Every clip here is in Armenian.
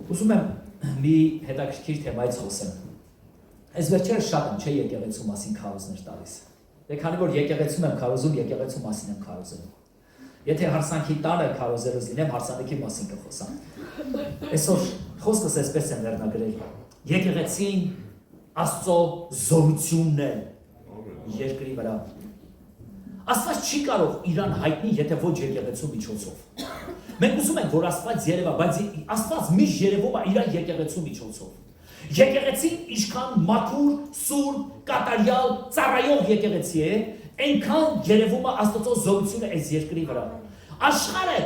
Ուզում եմ մի հետաքրքիր թեմայից խոսեմ։ Այս վերջերս շատ եմ չէ եկեղեցու մասին քարոզներ տալիս։ Դե քանի որ եկեղեցում եմ քարոզում, եկեղեցու մասին եմ քարոզում։ Եթե հարսանքի տանը քարոզերս լինեմ, հարսանքի մասին կխոսամ։ Այսօր խոսքս այսպես եմ վերնագրել։ Եկեղեցին Աստծո զորությունն է երկրի վրա։ Աստված չի կարող իրան հայտնի, եթե ոչ եկեղեցու միջոցով։ Մենք ուզում ենք, որ Աստված երևա, բայց Աստված միշտ երևում է իր եկեղեցու միջոցով։ Եկեղեցին ինչքան մաքուր, սուրբ, կատարյալ, ծառայող եկեղեցի է, այնքան երևում է Աստծո զորությունը այս երկրի վրա։ Աշխարհը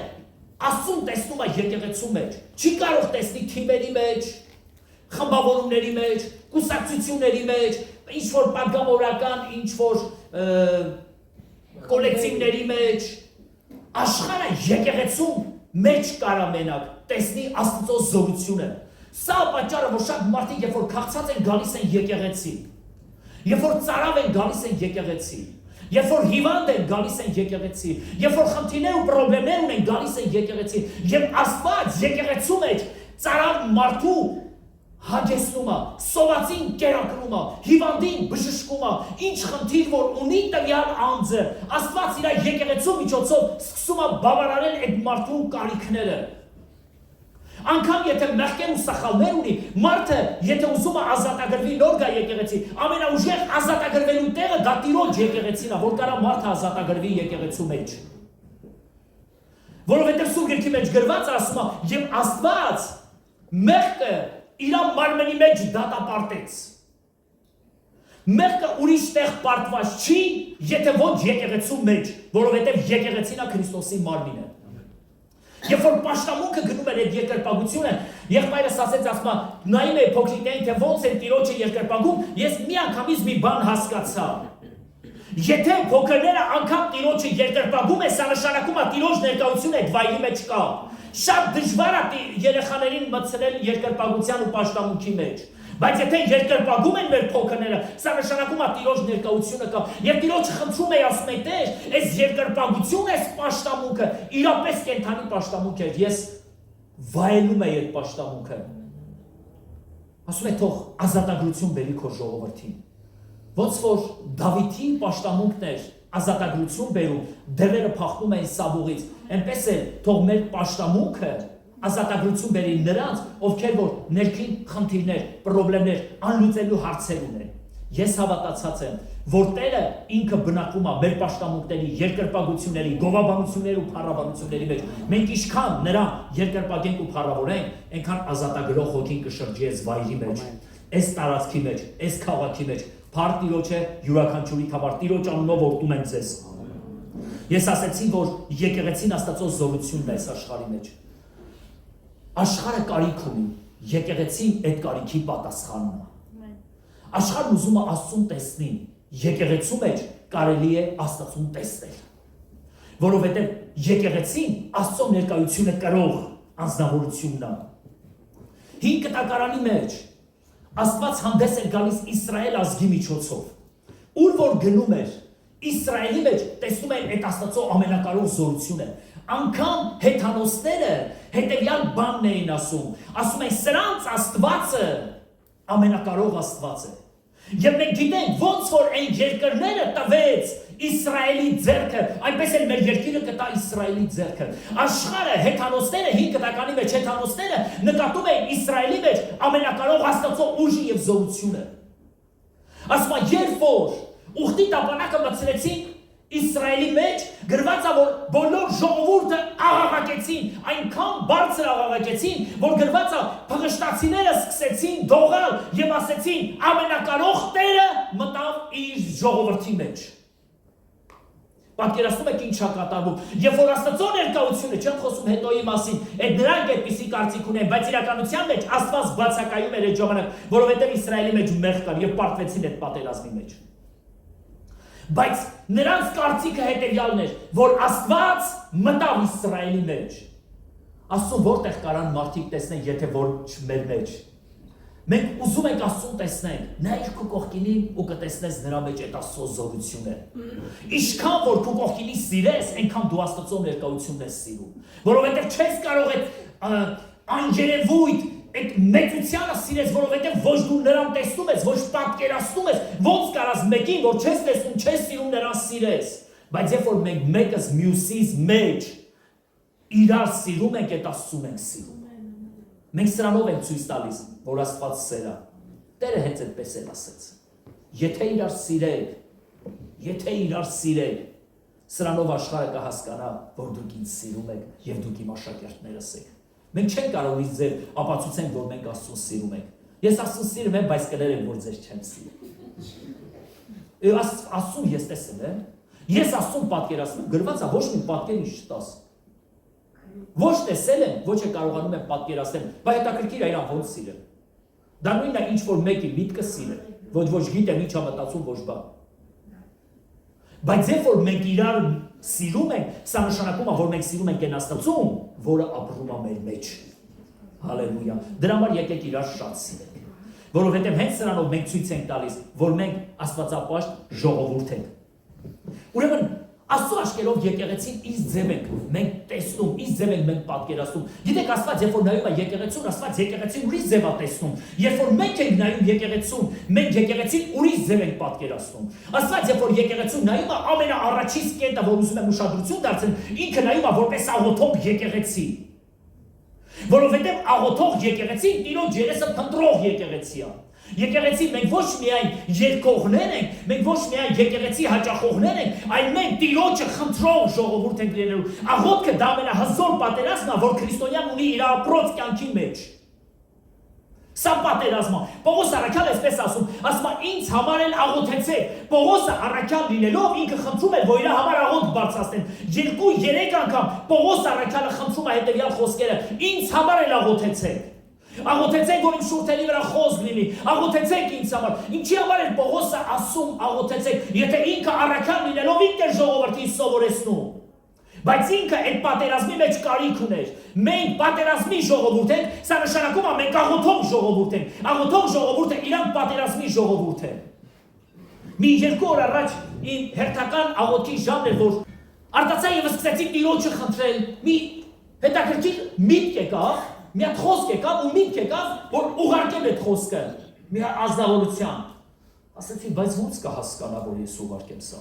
Աստծուն տեսնում է եկեղեցու մեջ, չի կարող տեսնի թիմերի մեջ, խմբավորումների մեջ, կուսակցությունների մեջ, ինչ որ պատգամավորական, ինչ որ կոլեկտիվների մեջ, աշխարհը եկեղեցում մեջ կարա մենակ տեսնի Աստծո զորությունը։ Սա պատճառը, որ շատ մարդիկ երբ որ քաղցած են գալիս են եկեղեցի, երբ որ ծարավ են գալիս են եկեղեցի, երբ որ հիվանդ են գալիս են եկեղեցի, երբ որ խնդիրներ ու խնդիրներ ունեն գալիս են եկեղեցի, եւ Աստված եկեղեցու մեջ ծարավ մարդու հագեցնում է, սովածին կերակրում է, հիվանդին բժշկում է, ինչ խնդիր որ ունի տվյալ անձը, Աստված իր եկեղեցու միջոցով սկսում է բավարարել այդ մարդու կարիքները։ Անկամ եթե մեղքեր ու սխալներ ունի, մարդը եթե ուզում է ազատագրվի նոր գա եկեղեցի, ամենաուժեղ ազատագրվելու տեղը դա Տիրոջ եկեղեցին է, որ կարա մարդը ազատագրվի եկեղեցու մեջ։ Որովհետև Սուրբ Գրքի մեջ գրված ասում է, եւ Աստված մեղքը իր մարմնի մեջ դատապարտեց։ Մեղքը ուրիշ տեղ պարտված չի, եթե ոչ եկեղեցու մեջ, որովհետև եկեղեցին է Քրիստոսի մարմինը։ Երբ որ պաշտամունքը գնում էր այդ երկրպագությունը, եղբայրս ասեց, ասում է, նայում է փոքրիկներին, թե ոնց են Տիրոջը երկրպագում, ես մի անգամից մի բան հասկացա։ Եթե փոքրները անգամ Տիրոջը երկրպագում է, սա նշանակում է Տիրոջ ներկայությունը այդ վայրի մեջ կա։ Շատ դժվար է երեխաներին մտցնել երկրպագության ու պաշտամունքի մեջ։ Բայց եթե երկրպագում են մեր փոքրները, սա նշանակում է Տիրոջ ներկայությունը կա։ Եվ Տիրոջը խնդրում է, ասում է, Տեր, այս երկրպագությունը, այս պաշտամունքը իրապես կենդանի պաշտամունք է։ Ես վայելում եմ այդ պաշտամունքը։ Ասում է, թող ազատագրություն բերի քո ժողովրդին։ Ոնց որ Դավիթի պաշտամունքն էր ազատագրություն բերում, դևերը փախնում էին Սավուղից, այնպես էլ թող մեր պաշտամունքը ազատագրություն բերի նրանց, ովքեր որ ներքին խնդիրներ, խնդիրներ, անլուծելու հարցեր ունեն։ Ես հավատացած եմ, որ Տերը ինքը բնակվում է մեր պաշտամունքների, երկրպագությունների, գովաբանությունների ու փառաբանությունների մեջ։ Մենք ինչքան նրան երկրպագենք ու փառավորենք, այնքան ազատագրող հոգին կշրջի այս վայրի մեջ, այս տարածքի մեջ, այս քաղաքի մեջ։ Փառ Տիրոջ է յուրաքանչյուրի համար, Տիրոջ անունով օրհնում եմ ձեզ։ Ես ասեցի, որ եկեղեցին Աստծո զորությունն է այս աշխարհի մեջ։ Աշխարհը կարիք ունի, եկեղեցին այդ կարիքի պատասխանն է։ Աշխարհն ուզում է Աստծուն տեսնի, եկեղեցու մեջ կարելի է Աստծուն տեսնել։ Որովհետև եկեղեցին Աստծո ներկայությունը կրող անձնավորությունն է։ Հին կտակարանի մեջ Աստված հանդես էր գալիս Իսրայել ազգի միջոցով։ Ուր որ գնում էր, Իսրայելի մեջ տեսնում էր այդ Աստծո ամենակարող զորությունը։ Անկամ հեթանոսները հետևյալ բանն էին ասում են սրանց Աստվածը ամենակարող Աստված է։ Եվ մենք գիտենք ոնց որ այն երկրները տվեց Իսրայելի ձեռքը, այնպես էլ մեր երկիրը կտա Իսրայելի ձեռքը։ Աշխարհը հեթանոսները, հին կտականի մեջ հեթանոսները նկատում էին Իսրայելի մեջ ամենակարող Աստծո ուժը եւ զորությունը։ Ասում է, երբ որ ուխտի տապանակը մտցրեցին Իսրայելի մեջ, գրված է, որ բոլոր ժողովուրդը աղաղակեցին, այնքան բարձր աղաղակեցին, որ գրված է, փղշտացիները սկսեցին դողալ եւ ասեցին, ամենակարող Տերը մտավ իր ժողովրդի մեջ։ Պատկերացնում եք ինչ է կատարվում։ Երբ որ Աստծո ներկայությունը, չեմ խոսում հետոյի մասին, այդ նրանք այդպիսի կարծիք ունեն, բայց իրականության մեջ Աստված բացակայում էր այդ ժամանակ, որովհետև Իսրայելի մեջ մեղք կար եւ պարտվեցին այդ պատերազմի մեջ։ Բայց նրանց կարծիքը հետևյալն էր, որ Աստված մտավ Իսրայելի մեջ։ Աստծուն որտեղ կարան մարդիկ տեսնեն, եթե որ մեր մեջ։ Մենք ուզում ենք Աստծուն տեսնենք, նայիր քո կողքինին ու կտեսնես նրա մեջ այդ Աստծո զորությունը։ Ինչքան որ քո կողքինին սիրես, այնքան դու Աստծո ներկայությունն ես սիրում։ Որովհետև չես կարող այդ անջերևույթ այդ մեծությանը սիրես, որովհետև ոչ դու նրան տեսնում ես, ոչ պատկերացնում ես, ոնց կարաս մեկին, որ չես տեսնում, չես սիրում նրան սիրես, բայց երբ որ մենք մեկս մյուսից մեջ իրար սիրում ենք, այդ Աստծուն ենք սիրում։ Մենք սրանով ենք ցույց տալիս, որ Աստված սեր է։ Տերը հենց այդպես էլ ասեց։ Եթե իրար սիրեք, սրանով աշխարհը կհասկանա, որ դուք ինձ սիրում եք եւ դուք իմ աշակերտներս եք։ Մենք չենք կարող ինձ ձեր ապացուցենք, որ մենք Աստծուն սիրում ենք։ Ես Աստծուն սիրում եմ, բայց կներեմ, որ ձեզ չեմ սիրում։ Աստծուն ես տեսել եմ։ Ես Աստծուն պատկերացնում, գրված է ոչ մի պատկեր ինչ չտաս։ Ոչ տեսել եմ, ոչ է կարողանում եմ պատկերացնել, բայց հետաքրքիր է իրան ոնց սիրել։ Դա նույնն է ինչ որ մեկի միտքը սիրել, ոչ գիտեմ ինչ է մտածում ոչ բան։ Բայց երբ որ մենք իրար սիրում ենք, սա նշանակում է, որ մենք սիրում ենք այն Աստծուն, որը ապրում է մեր մեջ։ Հալելույա։ Դրա համար եկեք իրար շատ սիրենք։ Որովհետև հենց սրանով մենք ցույց ենք տալիս, որ մենք աստվածապաշտ ժողովուրդ ենք։ Ուրեմն Աստծո աշկերով եկեղեցին իս ձև ենք մենք տեսնում, իս ձև ենք մենք պատկերացնում։ Գիտեք, Աստված երբ որ նայում է եկեղեցուն, Աստված եկեղեցին ուրիշ ձև է տեսնում։ Երբ որ մենք ենք նայում եկեղեցուն, մենք եկեղեցին ուրիշ ձև ենք պատկերացնում։ Աստված երբ որ եկեղեցուն նայում է, ամենաառաջին կետը, որ ուզում է ուշադրություն դարձնել, ինքը նայում է որպես աղոթող եկեղեցի։ Որովհետև աղոթող եկեղեցին Տիրոջ երեսը փնտրող եկեղեցի է։ Եկեղեցի մենք ոչ միայն երկողներ ենք, մենք ոչ միայն եկեղեցի հաճախողներ ենք, այլ մենք Տիրոջը խնդրող ժողովուրդ ենք լինելու։ Աղոթքը դա ամենահզոր պատերազմն է, որ քրիստոնյան ունի իր ապրոց կյանքի մեջ։ Սա պատերազմը։ Պողոս առաքյալը այսպես ասում, ասում է ինձ համար էլ աղոթեցեք։ Պողոսը առաքյալ լինելով ինքը խնդրում էր, որ իր համար աղոթք բարձրացնեն։ 2-3 անգամ Պողոս առաքյալը խնդրում է հետևյալ խոսքերը. ինձ համար էլ աղոթեցեք։ Աղոթեցեք, որ իմ շուրթերի վրա խոսք լինի, աղոթեցեք ինձ համար։ Ինչի համար էր Պողոսը ասում աղոթեցեք, եթե ինքը առաքյալ լինելով ինքն էր ժողովրդին սովորեցնում։ Բայց ինքը այդ պատերազմի մեջ կարիք ուներ։ Մենք պատերազմի ժողովուրդ ենք, սա նշանակում է մենք աղոթող ժողովուրդ ենք։ Աղոթող ժողովուրդը իրանք պատերազմի ժողովուրդ են։ Մի 2 օր առաջ իմ հերթական աղոթքի ժամն էր, որ արտացա եւ սկսեցի Տիրոջը խնդրել։ Մի հետաքրքիր միտք եկավ, մի հատ խոսք եկավ ու միտք եկավ, որ ուղարկեմ այդ խոսքը մի ազնվորության։ Ասեցի, բայց ո՞նց կհասկանա, որ ես ուղարկեմ սա։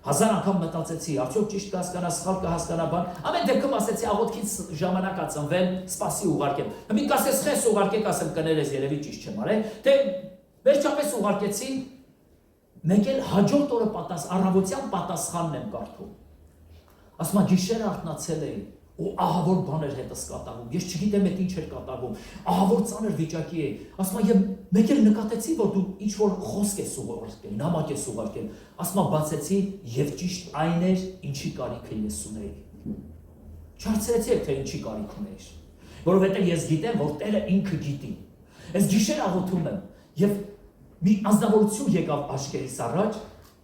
1000 անգամ մտածեցի, արդյոք ճիշտ կհասկանա, սխալ կհասկանա բան։ Ամեն դեպքում ասեցի, աղոթքից ժամանակ ա ծնվել, սպասի ուղարկեմ։ Մի կասես խես ուղարկեք, ասեմ կներես, երևի ճիշտ չեմ արել, թե վերջապես ուղարկեցի, մեկ էլ հաջորդ օրը առավոտյան պատասխանն եմ կարդում։ Ասում եմ, գիշերը արթնացել էի, ու ահավոր բաներ հետս կատարվում, ես չգիտեմ այդ ինչ էր կատարվում, ահավոր ծանր վիճակի էի, ասում եմ, մեկ էլ նկատեցի, որ դու ինչ-որ խոսք ես ուղարկել, նամակ ես ուղարկել, ասում եմ, բացեցի և ճիշտ այն էր, ինչի կարիքը ես ունեի։ Չհարցրեցի թե ինչի կարիք ունեիր, որովհետև ես գիտեմ, որ Տերը ինքը գիտի։ Ես գիշեր աղոթում եմ, և մի անձնավորություն եկավ աչքերիս առաջ,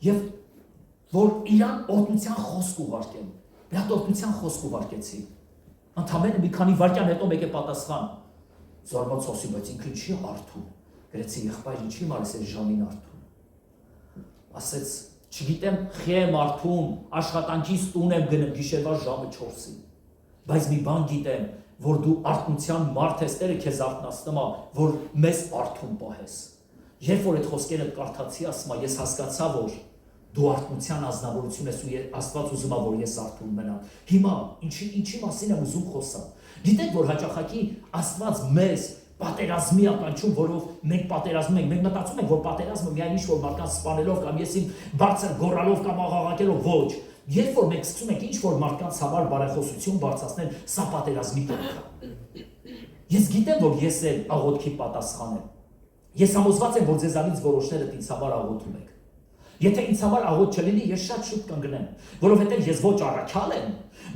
և որ իրան օրհնության խոսք ուղարկեմ։ Մի հատ օրհնության խոսք ուղարկեցի։ Ընդամենը մի քանի վայրկյան հետո մեկ է պատասխան։ Զարմացա, բայց ինքը ինչի արթուն։ Գրեցի, եղբայր, ինչի մարես այս ժամին արթուն։ Ասեց, չգիտեմ, խի եմ արթուն, աշխատանքից տուն եմ գնում գիշերվա ժամը 4-ին։ Բայց մի բան գիտեմ, որ դու արթնության մարդ ես, Տերը քեզ արթնացնում է, որ մեզ արթուն պահես։ Երբ որ այդ խոսքերը կարդացի, ասում եմ, ես հասկացա, որ դու արթնության ազնվորություն ես ու Աստված ուզում է, որ ես արթուն մնամ։ Հիմա ինչի մասին եմ ուզում խոսալ։ Գիտեք, որ հաճախակի Աստված մեզ պատերազմի ականջում, որով մենք պատերազմում ենք, մենք մտածում ենք, որ պատերազմը միայն ինչ-որ մարդկանց սպանելով կամ ես իմ բարձր գոռալով կամ աղաղակելով, ոչ։ Երբ որ մենք սկսում ենք ինչ-որ մարդկանց համար բարեխոսություն բարձրացնել, սա պատերազմի կյանք է։ Ես գիտեմ, որ ես էլ աղոթքի պատասխան եմ։ Ես համոզված եմ, որ ձեզանից որոշները ինձ համար աղոթում եք։ Եթե ինձ համար աղոթ չլինի, ես շատ շուտ կընկնեմ, որովհետև ես ոչ առաքյալ եմ,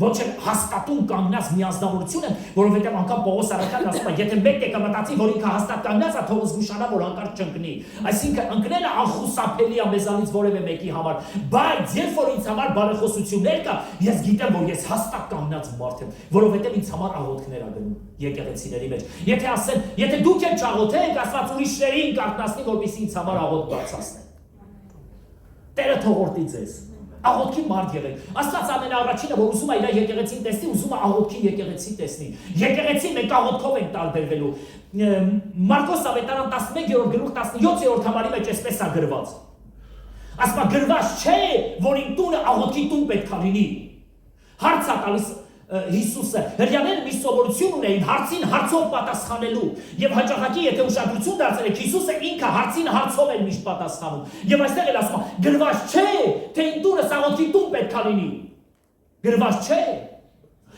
ոչ էլ հաստատուն կանգնած մի ազնվորություն եմ, որովհետև անգամ Պողոս առաքյալն ասում է, եթե մեկը կմտածի, որ ինքը հաստատ կանգնած է, թող զգուշանա, որ հանկարծ չընկնի։ Այսինքն ընկնելը անխուսափելի է մեզանից որևէ մեկի համար, բայց երբ որ ինձ համար բարեխոսություններ կա, ես գիտեմ, որ ես հաստատ կանգնած մարդ եմ, որովհետև ինձ համար աղոթքներ ա գնում եկեղեցիների մեջ։ Եթե ասեն, եթե դուք եք չաղոթեք, Աստված ուրիշներին կարտնացնի, որպեսզի ինձ համար աղոթք բարձրացնեն։ Տերը թողորտի ձեզ։ Աղոթքի մարդ եղեք։ Աստված ամենաառաջինը, որ ուզում է իր եկեղեցին տեսնի, ուզում է աղոթքի եկեղեցի տեսնի։ Եկեղեցի մենք աղոթքով ենք տարբերվելու։ Մարկոս ավետարան 11-րդ գլուխ 17-րդ համարի մեջ այսպես է գրված։ Ասма գրված չէ, որ իմ տունը աղոթքի տուն պետք է լինի։ Հարց է տալիս Հիսուսը, հրյաները մի սովորություն ունեին հարցին հարցով պատասխանելու եւ հաճախակի եթե ուշադրություն դարձել եք Հիսուսը ինքը հարցին հարցով էր միշտ պատասխանում եւ այստեղ էլ ասում է գրված չէ թե իմ տունը աղոթքի տուն պետք է լինի գրված չէ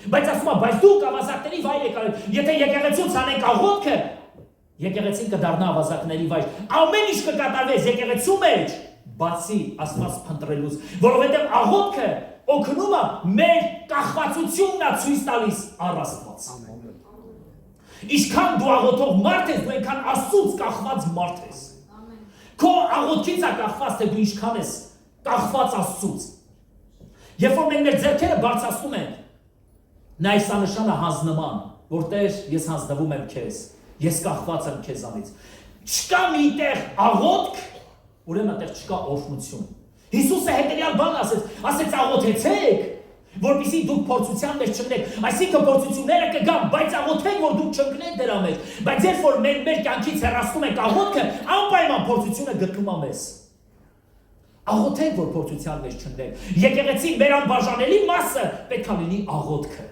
բայց ասում է բայց դուք ավազակների վայր եք արել եթե եկեղեցուց անենք աղոթքը եկեղեցին կդառնա ավազակների վայր ամեն ինչ կկատարվեց եկեղեցու մեջ բացի Աստված փնտրելուց որովհետեւ աղոթքը օգնում է մեր կախվածությունն է ցույց տալիս առ Աստված։ Ինչքան դու աղոթող մարդ ես, դու այնքան Աստծուց կախված մարդ ես։ Քո աղոթքից է կախված, թե դու ինչքան ես կախված Աստծուց։ Երբ որ մենք մեր ձեռքերը բարձրացնում ենք, նա այս նշանը հանձնման, որտեղ ես հանձնվում եմ քեզ, ես կախված եմ քեզանից։ Չկա մի տեղ աղոթք, ուրեմն այդտեղ չկա օրհնություն։ Հիսուսը հետևյալ բան ասեց աղոթեցեք, որպեսզի դուք փորձության մեջ չընկնեք, այսինքն փորձությունները կգան, բայց աղոթեք, որ դուք չընկնեք դրա մեջ, բայց երբ որ մեր կյանքից հեռացնում ենք աղոթքը, անպայման փորձությունը գտնում է մեզ։ Աղոթեք, որ փորձության մեջ չընկնեք։ Եկեղեցի մեր անբաժանելի մասը պետք է լինի աղոթքը։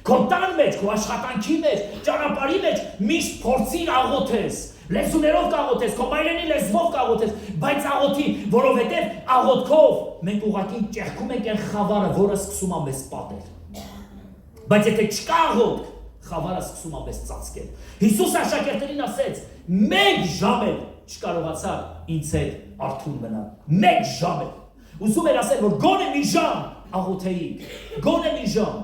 Քո տան մեջ, քո աշխատանքի մեջ, ճանապարհի մեջ միշտ փորձին աղոթես։ Լեզուներով կաղոթես, քո մայրենի լեզվով կաղոթես, բայց աղոթի, որովհետև աղոթքով մենք ուղղակի ճեղքում ենք այն խավարը, որը սկսում է մեզ պատել։ Բայց եթե չկա աղոթք, խավարը սկսում է մեզ ծածկել։ Հիսուս աշակերտներին ասեց. «Մեկ ժամ էլ չկարողացա ինձ հետ արթուն մնալ»։ Մեկ ժամ էլ։ Ուզում էր ասել, որ գոնե մի ժամ աղոթեիք, գոնե մի ժամ։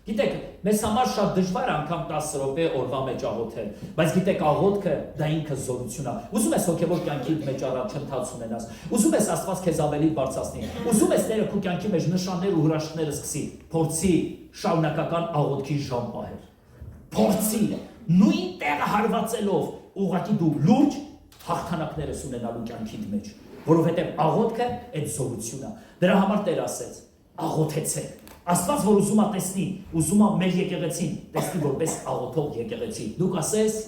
Գիտեք, մեզ համար շատ դժվար անգամ 10 րոպե օրվա մեջ աղոթել, բայց գիտեք աղոթքը դա ինքը զորություն է։ Ուզում ես հոգևոր կյանքի մեջ առաջընթաց ունենաս, ուզում ես Աստված քեզ ավելի բարձրացնի, ուզում ես Տերը քո կյանքի մեջ նշաններ ու հրաշքներ սկսի, փորձի շարունակական աղոթքի ժամ պահել։ Փորձի նույն տեղը հարվածելով, ուղղակի դու լուրջ հաղթանակներ ես ունենալու կյանքիդ մեջ, որովհետև աղոթքը այդ զորությունն է։ Դրա համար Տերը ասեց. աղոթեցեք։ Աստված որ ուզում է տեսնի, ուզում է մեր եկեղեցին տեսնի որպես աղոթող եկեղեցի։ Դուք ասես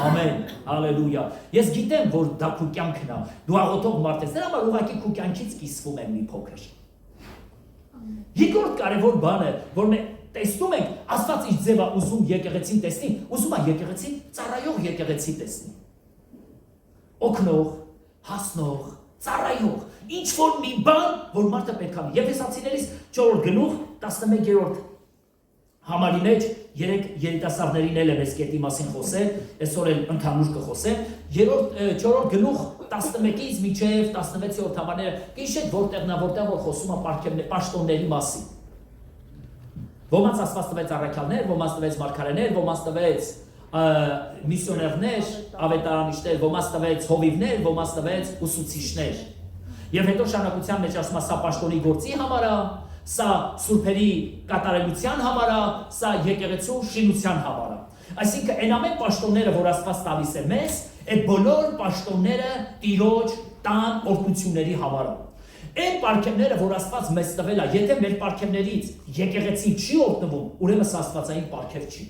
ամեն, հալելույա։ Ես գիտեմ, որ դա քո կյանքն է։ Դու աղոթող մարդ ես, դրա համար ուղղակի քո կյանքից կիսվում եմ մի փոքր։ Երկրորդ կարևոր բանը, որ մենք տեսնում ենք, Աստված իր ձևը ուզում եկեղեցին տեսնի, ուզում է եկեղեցին ծառայող եկեղեցի տեսնի։ Օգնող, հասնող, ծառայող, ինչ որ մի բան, որ մարդը պետք է։ Եփեսացիներից 4-րդ գլուխ 11-րդ համարի մեջ 3 երիտասարդներին էլ եմ այս կետի մասին խոսել, այսօր էլ ընդհանուր կխոսեմ։ 4-րդ գլուխ 11-ից մինչև 16-րդ համարները, գիշեր որտեղն է, որտեղ որ խոսում է պաշտոնների մասին։ Ոմանց Աստված տվեց առաքյալներ, ոմանց տվեց մարգարեներ, ոմանց տվեց միսիոներներ, ավետարանիչներ, ոմանց տվեց հովիվներ, ոմանց տվեց ուսուցիչներ։ Եվ հետո շարունակության մեջ ասում է սա պաշտոնի գործի համար է, սա սուրբերի կատարելության համար է, սա եկեղեցու շինության համար է։ Այսինքն այն ամեն պաշտոնները, որ Աստված տալիս է մեզ, այդ բոլոր պաշտոնները Տիրոջ տան օրհնությունների համար է։ Այն պարգևները, որ Աստված մեզ տվել է, եթե մեր պարգևներից եկեղեցին չի օգտվում, ուրեմն սա աստվածային պարգև չի։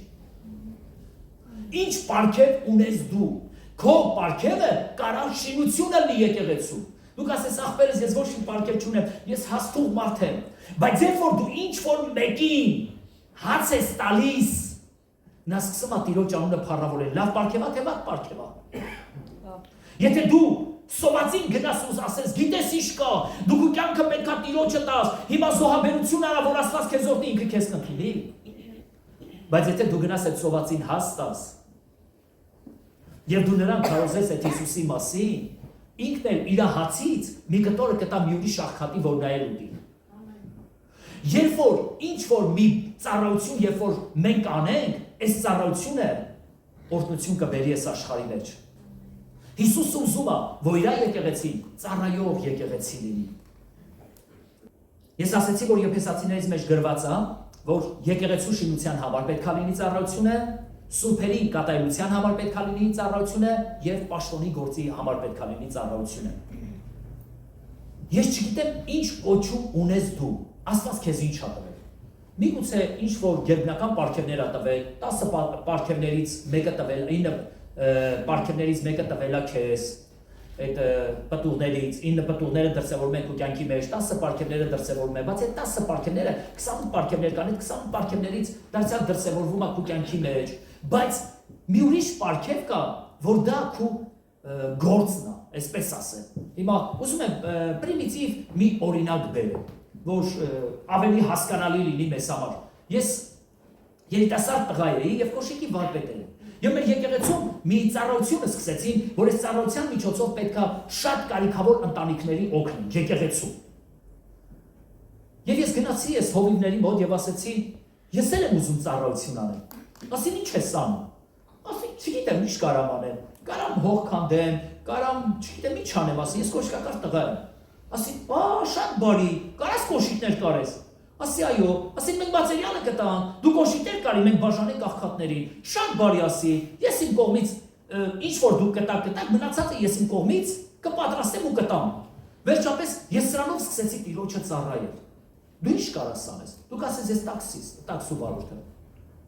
Ինչ պարգև ունես դու։ Քո պարգևը կարա շինությունը լինի եկեղեցու։ Դուք ասես ախպերս ես ոչ մի պարգև չունեմ, ես հաստուղ մարդ եմ, բայց երբ որ դու ինչ որ մեկին հաց ես տալիս, նա սկսում է Տիրոջ անունը փառավորել, լավ պարգև է, թե վատ պարգև է։ Եթե դու սովածին գնաս ու ասես, գիտես ինչ կա, դու քո կյանքը պետք է Տիրոջը տաս, հիմա զոհաբերություն արա, որ Աստված քեզ օրհնի, ինքը քեզ կընդունի։ Բայց եթե դու գնաս այդ սովածին հաց տաս, եւ դու նրան քարոզես այդ Հիսուսի մասին, ինքն էլ իր հացից մի կտորը կտա մի ուրիշ աղքատի, որ նա էլ ուտի։ Երբ որ ինչ որ մի ծառայություն, երբ որ մենք անենք, այս ծառայությունը օրհնություն կբերի այս աշխարհի մեջ։ Հիսուսը ուզում է, որ իր եկեղեցին ծառայող եկեղեցի լինի։ Ես ասացի, որ Եփեսացիներից մեջ գրված է, որ եկեղեցու շինության համար պետք է լինի ծառայությունը, սուրբերի կատարելության համար պետք է լինի ծառայությունը եւ պաշտոնի գործի համար պետք է լինի ծառայությունը։ Ես չգիտեմ ինչ կոչում ունես դու, Աստված քեզ ինչ ա տվել։ Միգուցե ինչ որ գերբնական պարգևներ ա տվել, 10 պարգևներից մեկը տվել, 9 պարգևներից մեկը տվել ա քեզ, այդ պտուղներից, 9 պտուղները դրսևորում են քո կյանքի մեջ, 10 պարգևները դրսևորում են, բայց այդ 10 պարգևները 20 պարգևներ կան, այդ 20 պարգևներից դարձյալ դրսևորվում ա քո կյանքի մեջ, բայց մի ուրիշ պարգև կա, որ դա քո գործն է, այսպես ասեմ։ Հիմա ուզում եմ պրիմիտիվ մի օրինակ բերեմ, որ ավելի հասկանալի լինի մեզ համար։ Ես երիտասարդ տղա էի եւ կոշիկի վարպետ էի։ Եվ մեր եկեղեցում մի ծառայություն սկսեցին, որ այս ծառայության միջոցով պետքա շատ կարիքավոր ընտանիքների օգնեն եկեղեցում։ Եվ ես գնացի այս հովիվների մոտ եւ ասեցի, ես էլ եմ ուզում ծառայություն անել։ Ասին ինչ ես անում։ Ասի, չգիտեմ ինչ կարամ անեմ։ Կարամ հող քանդեմ, կարամ, չգիտեմ ինչ անեմ, ասի, ես կոշիկակար տղա եմ։ Ասի, շատ բարի, կարաս կոշիկներ կարես։ Ասի, այո, ասի, մենք բացերյալը կտան, դու կոշիկներ կարի, մենք բաժանենք աղքատներին։ Շատ բարի ասի, ես իմ կողմից ինչ որ դու կտակ, մնացածը ես իմ կողմից կպատրաստեմ ու կտամ։ Վերջապես ես սրանով սկսեցի տիրոջը ծառայել։ Դու ինչ կարաս անես։ Դու կասես ես տաքսիստ, տաքսու վարորդ եմ։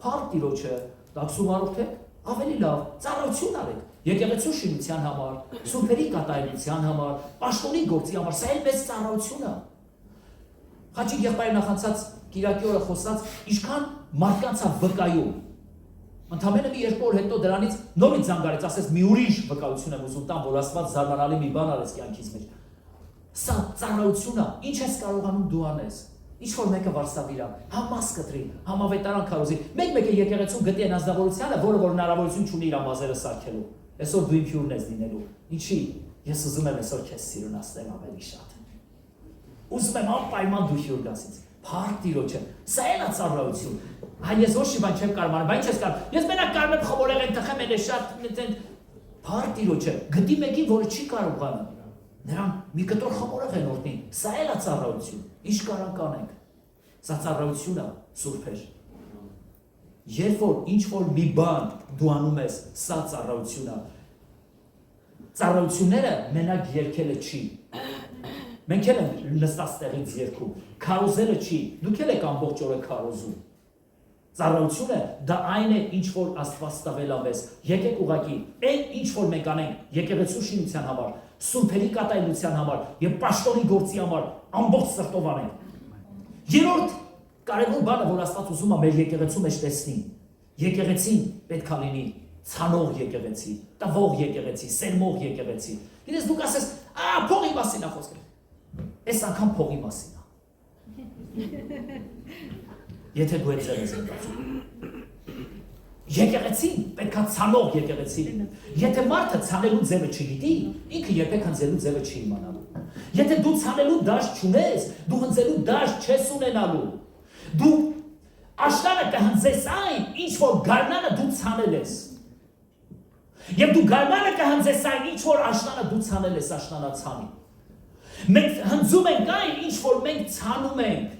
Փառք տիրոջը, տաքսու վարորդ եք, ավելի լավ, ծառայություն արեք։ Եկեղեցու շինության համար, սուրբերի կատարելության համար, պաշտոնի գործի համար, սա էլ մեծ ծառայություն է։ Խաչիկ եղբայրը նախանցած կիրակի օրը խոսած, ինչքան մարդկանց է վկայում։ Ընդամենը մի 2 օր հետո դրանից նորից զանգարեց, ասես մի ուրիշ վկայություն եմ ուզում տամ, որ Աստված զարմանալի մի բան արեց կյանքից մեջ։ Սա ծառայություն է, ինչ ես կարողանում դու անես։ Ինչ որ մեկը վարսավիր է, համաս կտրի, համավետարան քարոզի։ Մեկ-մեկը եկեղեցում գտի այն ազնվորությանը, որը որ հնարավորություն չունի իր մազերը սարքելու։ Այսօր դու իմ հյուրն ես լինելու։ Ինչի՞։ Ես ուզում եմ այսօր քեզ սիրունացնել ավելի շատ։ Ուզում եմ անպայման դու հյուր գաս ինձ։ Փառք Տիրոջը։ Սա էլ է ծառայություն։ Այ ես ոչ մի բան չեմ կարող անել, բայց ինչ ես կարող։ Ես մենակ կարող եմ խորեղեն թխեմ էլ շատ այդեն փառք Տիրոջը։ Գտի մեկին, որը չի կարողանում։ Նրան մի կտոր խորեղ են օրտնի։ Սա էլ է ծառայություն։ Ինչ կարող անենք։ Սա ծառայություն է, սուրբեր։ Երբ որ ինչ որ մի բան դու անում ես, սա ծառայություն է։ Ծառայությունները մենակ երկելը չի։ Մենք էլ ենք նստած տեղից երգում։ Քարոզելը չի։ Դուք էլ եք ամբողջ օրը քարոզում։ Ծառայությունը դա այն է, ինչ որ Աստված տվել է մեզ։ Եկեք ուղղակի, այն ինչ որ մենք անենք եկեղեցու շինության համար, սուրբերի կատարելության համար եւ պաշտոնի գործի համար ամբողջ սրտով անենք։ Երրորդ կարևոր բանը, որ Աստված ուզում է մեր եկեղեցու մեջ տեսնի, եկեղեցին պետք է լինի ցանող եկեղեցի, տվող եկեղեցի, սերմող եկեղեցի։ Դες դուք ասես, փողի մասին է խոսքը։ Այս անգամ փողի մասին է։ Եթե դու այդ ձևս ես ասում։ Եկեղեցին պետք է ցանող եկեղեցի։ Եթե մարդը ցանելու ձևը չգիտի, ինքը երբեք հնձելու ձևը չի իմանալու։ Եթե դու ցանելու դաշտ չունես, դու հնձելու դաշտ չես ունենալու։ Դու աշնանը կհնձես այն, ինչ որ գարնանը դու ցանել ես։ Եվ դու գարնանը կհնձես այն, ինչ որ աշնանը դու ցանել ես աշնանացանի։ Մենք հնձում ենք այն, ինչ որ մենք ցանում ենք։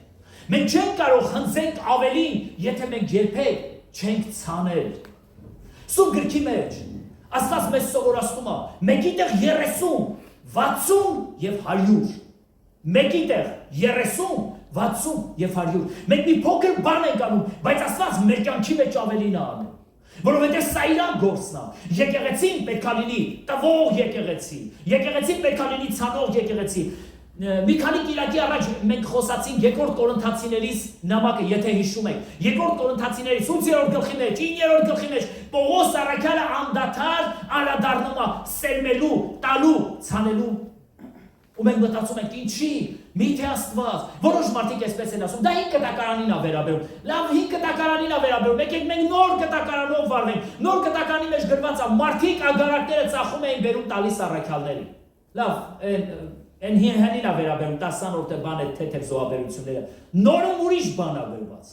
Մենք չենք կարող հնձենք ավելին, եթե մենք երբեք չենք ցանել։ Սուրբ գրքի մեջ Աստված մեզ սովորացնում է, մեկի տեղ 30, 60 եւ 100։ Մեկի տեղ 30, 60 եւ 100։ Մենք մի փոքր բան ենք անում, բայց Աստված մեր կյանքի մեջ ավելին է անում։ Որովհետև սա իր գործն է։ Եկեղեցին պետք է լինի տվող եկեղեցի։ Եկեղեցին պետք է լինի ցանող եկեղեցի։ Մի քանի կիրակի առաջ մենք խոսացինք երկրորդ Կորինթացիներից նամակը, եթե հիշում եք։ Երկրորդ Կորինթացիներից 8-րդ գլխի մեջ, 9-րդ գլխի մեջ Պողոս առաքյալը անդադար անդրադառնում է սերմելու, տալու, ցանելու։ Ու մենք մտածում ենք ինչի, միթե Աստված։ Որոշ մարդիկ այսպես են ասում, դա 5 կտակարանին է վերաբերում։ Լավ 5 կտակարանին է վերաբերում։ Եկեք մենք նոր կտակարանով վարվենք։ Նոր կտակարանի մեջ գրված է մարդիկ ագարակները ծախում էին վերում տալիս առաքյալներին։ Լավ, Են հենին է վերաբերում 10-րդ բան է թեթև զոհաբերությունները։ Նորում ուրիշ բան է վերված։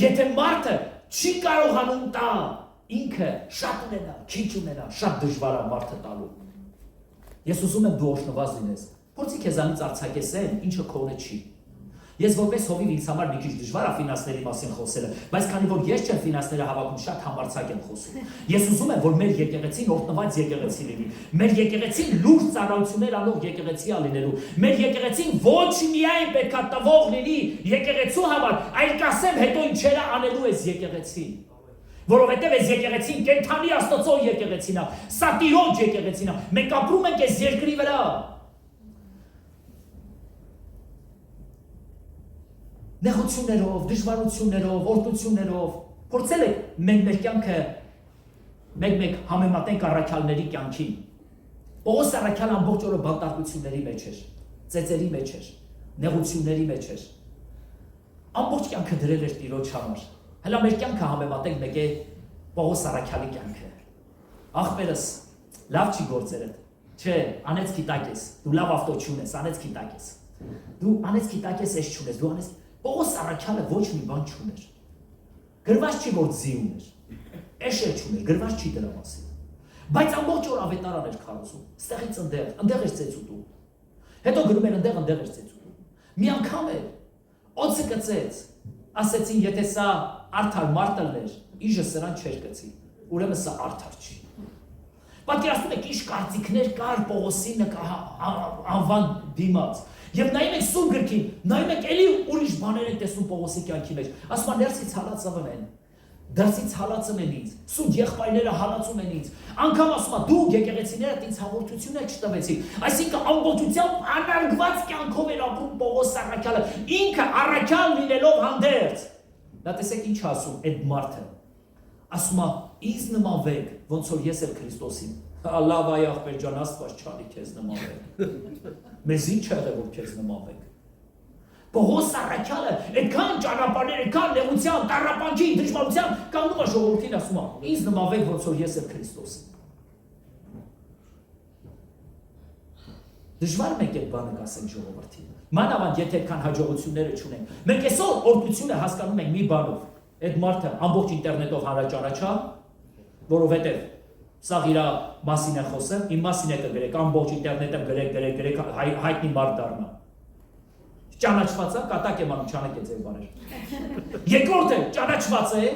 Եթե մարդը չի կարողանում տա, ինքը շատ ունենա, քիչ ունենա, շատ դժվար է մարդը տալու։ Ես ուզում եմ դու օժնված լինես։ Փորձի քեզանից արձակես այն, ինչը քոնը չի։ Ես որպես հովիվ ինձ համար մի քիչ դժվար է ֆինանսների մասին խոսելը, բայց քանի որ ես չեմ ֆինանսները հավաքում, շատ համարձակ եմ խոսում։ Ես ուզում եմ, որ մեր եկեղեցին օրտնված եկեղեցի լինի։ Մեր եկեղեցին լուրջ ծառայություններ անող եկեղեցի է լինելու։ Մեր եկեղեցին ոչ միայն պետք է տվող լինի եկեղեցու համար, այլ կասեմ հետո ինչեր է անելու այս եկեղեցին։ Որովհետև այս եկեղեցին կենթանի Աստծո եկեղեցին է, սա Տիրոջ եկեղեցին է։ Մենք ապրում ենք այս երկրի վրա։ Նեղություններով, դժվարություններով, օրհնություններով փորձել եք մեր կյանքը մեկ համեմատենք առաքյալների կյանքին։ Պողոս առաքյալը ամբողջ օրը բանտարկությունների մեջ էր, ծեծերի մեջ էր, նեղությունների մեջ էր։ Ամբողջ կյանքը դրել էր Տիրոջ համար։ Հələ մեր կյանքը համեմատենք մեկ է Պողոս առաքյալի կյանքը։ Աղբերս լավ չի գործերը։ Չէ, անեց գիտակ ես, դու լավ ավտո չունես, անեց գիտակ ես։ Դու անեց գիտակ ես, ես չունես, դու անեց Պողոս առաքյալը ոչ մի բան չուներ։ Գրված չի որ ձի ուներ։ Էշեր չուներ, գրված չի դրա մասին։ Բայց ամբողջ օր ավետարան էր քարոզում։ Ստեղից ընդեղ էր ծեծուտում։ Հետո գնում էր ընդեղ էր ծեծուտում։ Մի անգամ էր օծը կծեց։ Ասեցին, եթե սա արդար մարտելներ, իժը սրան չէր գցի, ուրեմն սա արդար չի։ Պատկերացնում եք ինչ կարծիքներ կար Պողոսի անվան դիմաց։ Եվ նայում եք Սուրբ գրքին, նայում եք էլի ուրիշ բաներ եք տեսնում Պողոսի կյանքի մեջ։ Ասում են ներսից հալածվում են, դրսից հալածում են ինձ, սուրբ եղբայրները հալածում են ինձ։ Անգամ ասում են դու եկեղեցիներդ ինձ հաղորդություն չտվեցիք։ Այսինքն ամբողջությամբ անարգված կյանքով էր ապրում Պողոս առաքյալը, ինքը առաքյալ լինելով հանդերձ։ Դա տեսեք ինչ ասում այդ մարդը։ Ասում է ինձ նմանվեք, ոնց որ ես եմ Քրիստոսին։ Լավ այ աղբեր ջան, Աստված չանի քեզ նմանվեք։ Մեզ ինչ եղե որ քեզ նմանվեք։ Պողոս առաքյալը այդքան ճանապարհներ, այդքան նեղության, տառապանքի, դժվարության կանգնում է ժողովրդին ասում է. ինձ նմանվեք ոնց որ ես եմ Քրիստոսին։ Դժվար մենք այդ բանը կասենք ժողովրդին։ Մանավանդ եթե այդքան հաջողությունները չունենք։ Մենք այսօր օրդությունը հասկանում ենք մի բանով։ Այդ մարդը ամբողջ ինտերնետով հանրաճանաչա, որովհետև սա իր մասին է խոսում, իմ մասին է կգրեք, ամբողջ ինտերնետը գրեք, հայտնի մարդ դառնա։ Ճանաչված է, կատակ եմ անում, չանեք է ձեր բաներ։ Երկրորդը ճանաչված է,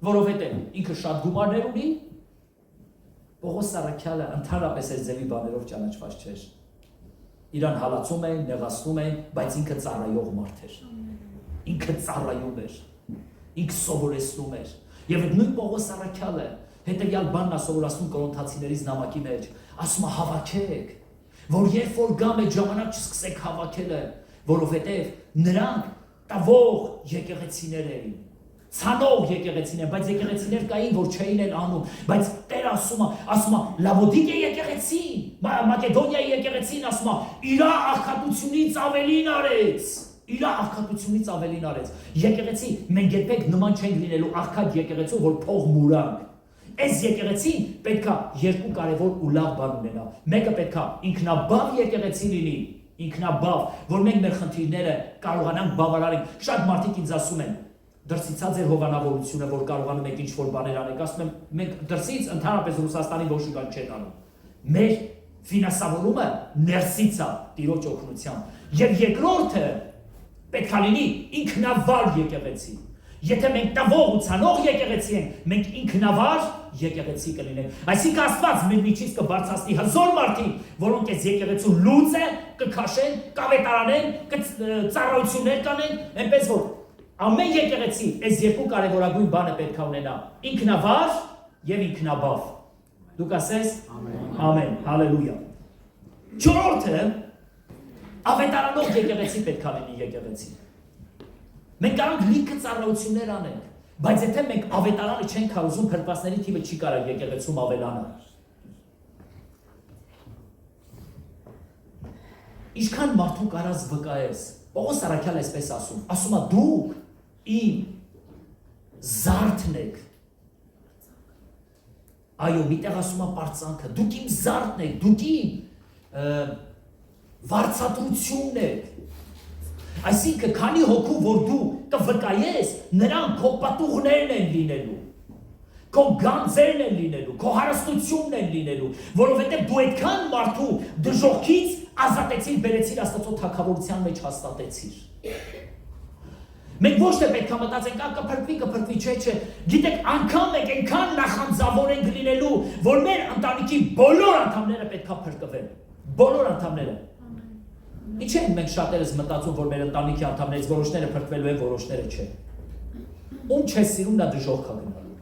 որովհետև ինքը շատ գումարներ ունի, Պողոս առաքյալը ընդհանրապես այս ձևի բաներով ճանաչված չէր։ Իրան հալածում են, նեղացնում են, բայց ինքը ծառայող մարդ էր։ Ինքը ծառայում էր, ինքը սովորեցնում էր։ Եվ այդ նույն Պողոս առաքյալը հետևյալ բանն է սովորացնում Կորինթացիներից նամակի մեջ, ասում է հավաքեք, որ երբ որ գամ այդ ժամանակ չսկսեք հավաքելը, որովհետև նրանք տվող եկեղեցիներ էին, ցանող եկեղեցիներ, բայց եկեղեցիներ կային, որ չէին էլ անում, բայց Տեր ասում է Լավոդիկե եկեղեցին, Մակեդոնիայի եկեղեցին ասում է իր աղքատությունից ավելին արեց, իր աղքատությունից ավելին արեց։ Եկեղեցի մենք երբեք նման չենք լինելու աղքատ եկեղեցու, որ փող մուրանք։ Այս եկեղեցին պետքա երկու կարևոր ու լավ բան ունենա։ Մեկը պետքա ինքնաբավ եկեղեցի լինի, ինքնաբավ, որ մենք մեր խնդիրները կարողանանք բավարարենք։ Շատ մարդիկ ինձ ասում են, դրսից է ձեր հովանավորությունը, որ կարողանում եք ինչ-որ բաներ անեք, ասում եմ, մենք դրսից ընդհանրապես Ռուսաստանի ոչ մի բան չեն անում։ Մեր ֆինանսավորումը ներսից է Տիրոջ օգնությամբ։ Եվ երկրորդը պետքա լինի ինքնավար եկեղեցի։ Եթե մենք տվող ու ցանող եկեղեցի ենք, մենք ինքնավար եկեղեցի կլինենք։ Այսինքն Աստված մեր միջից կբարձրացնի հզոր մարդիկ, որոնք այս եկեղեցու լույսը կքաշեն, կավետարանեն, ծառայություններ կանեն, այնպես որ ամեն եկեղեցի այս երկու կարևորագույն բանը պետք է ունենա՝ ինքնավար եւ ինքնաբավ։ Դուք ասես ամեն, հալելույա։ Չորրորդը ավետարանող եկեղեցի պետք է լինի եկեղեցի։ Մենք կարող ենք լիքը ծառայություններ անենք, բայց եթե մենք ավետարանը չենք քարոզում, փրկվածների թիվը չի կարող եկեղեցում ավելանալ։ Ինչքան մարդու կարած վկայես, Պողոս առաքյալը այսպես ասում է դուք իմ զարդն եք։ Այո, միտեղ ասում է պարծանքը, դուք իմ զարդն եք, դուք իմ վարձատրությունն եք։ Այսինքն, քանի հոգու որ դու կվկայես, նրանք քո պատուղներն են լինելու, քո գանձերն են լինելու, քո հարստությունն են լինելու, որովհետև դու այդքան մարդու դժոխքից ազատեցիր, բերեցիր Աստծո թագավորության մեջ հաստատեցիր։ Մենք ոչ թե պետք է մտածենք, կփրկվի, չէ։ Գիտեք, անգամ մենք այնքան նախանձավոր ենք լինելու, որ մեր ընտանիքի բոլոր անդամները պետք է փրկվեն։ Բոլոր անդամները։ Ինչ են մենք շատերս մտածում, որ մեր ընտանիքի անդամներից որոշները փրկվելու են, որոշները չէ։ Ում չես սիրում, նա դժոխք է գնալու։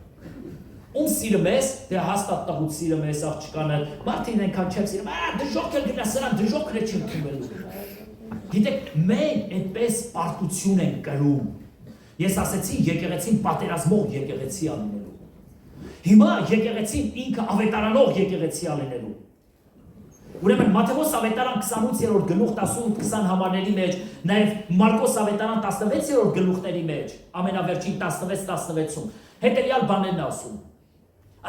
Ում սիրում ես, դե հաստատ տղուց սիրում ես աղջկանը, մարդին այնքան չեմ սիրում, դժոխք է գնա, սրան դժոխքն է չի ընդունելու։ Գիտեք, մենք այդպես պարտություն ենք կրում։ Ես ասեցի, եկեղեցին պատերազմող եկեղեցի ալինելու։ Հիմա եկեղեցին ինքը ավետարանող եկեղեցի ալինելու։ Ուրեմն Մատթեոս ավետարան 28-րդ գլուխ 18-20 համարների մեջ, նաև Մարկոս ավետարան 16-րդ գլուխների մեջ, ամենավերջին 16-16-ում, հետևյալ բաներն ասում։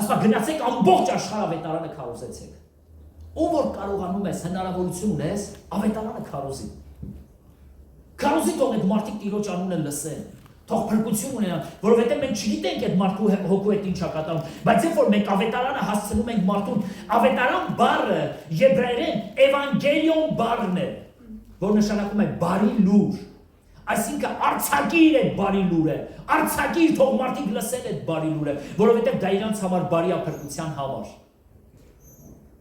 Ասում գնացեք ամբողջ աշխարհ ավետարանը քարոզեցեք։ Ով որ կարողանում ես հնարավորություն ունես, ավետարանը քարոզի։ Քարոզի թող այդ մարդիկ Տիրոջ անունը լսեն, թող փրկություն ունենան, որովհետև մենք չգիտենք այդ մարդու հոգու հետ ինչ է կատարում, բայց երբ որ մենք ավետարանը հասցնում ենք մարդուն, ավետարան բառը եբրայերեն Էվանգելիոն բառն է, որ նշանակում է բարի լուր, այսինքն արձակիր այդ բարի լուրը, արձակիր թող մարդիկ լսեն այդ բարի լուրը, որովհետև դա իրանց համար բարի ապրկության համար։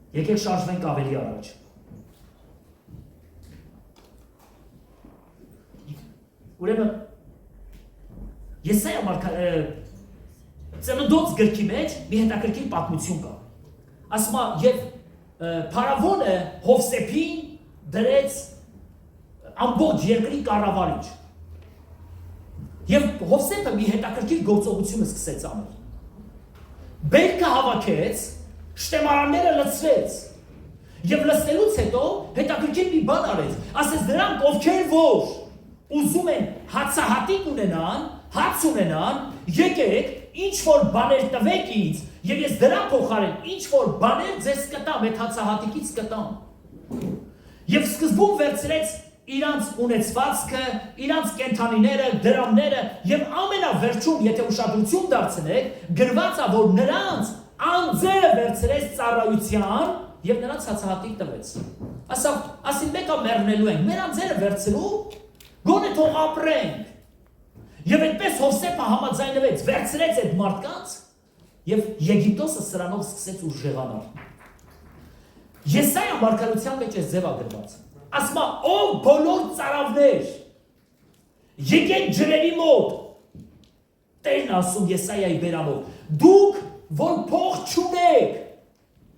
Եկեք շարժվենք ավելի առաջ։ Ուրեմն Եսայիա ծննդոց գրքի մեջ մի հետաքրքիր պատմություն կա։ Ասում է, եւ փարավոնը Հովսեփին դրեց ամբողջ երկրի կառավարիչ։ Եվ Հովսեփը մի հետաքրքիր գործողություն սկսեց անել։ Բերքը հավաքեց, շտեմարանները լցրեց։ Եվ լցնելուց հետո հետաքրքիր մի բան արեց։ Ասեց դրանք ովքեր որ ուզում են հացահատիկ ունենան, հաց ունենան, եկեք, ինչ որ բաներ տվեք ինձ, եւ ես դրա փոխարեն ինչ որ բաներ ձեզ կտամ, այդ հացահատիկից կտամ։ Եվ սկզբում վերցրեց իրանց ունեցվածքը, իրանց կենթանիները, դրամները, եւ ամենավերջում, եթե ուշադրություն դարձնեք, գրված է, որ նրանց անձերը վերցրեց ծառայության եւ նրանց հացահատիկ տվեց։ Ասին մեկը մեռնելու են, մեր անձերը վերցրու, գոնե թող ապրենք։ Եվ այդպես Հովսեփը համաձայնվեց, վերցրեց այդ մարդկանց եւ Եգիպտոսը սրանով սկսեց ուժեղանալ։ Եսայիա մարգարության մեջ է ձևա գրված։ Ասում է, ով բոլոր ծարավներ, եկեք ջրերի մոտ։ Տերն ասում Եսայիայի բերանով, դուք որ փող չունեք,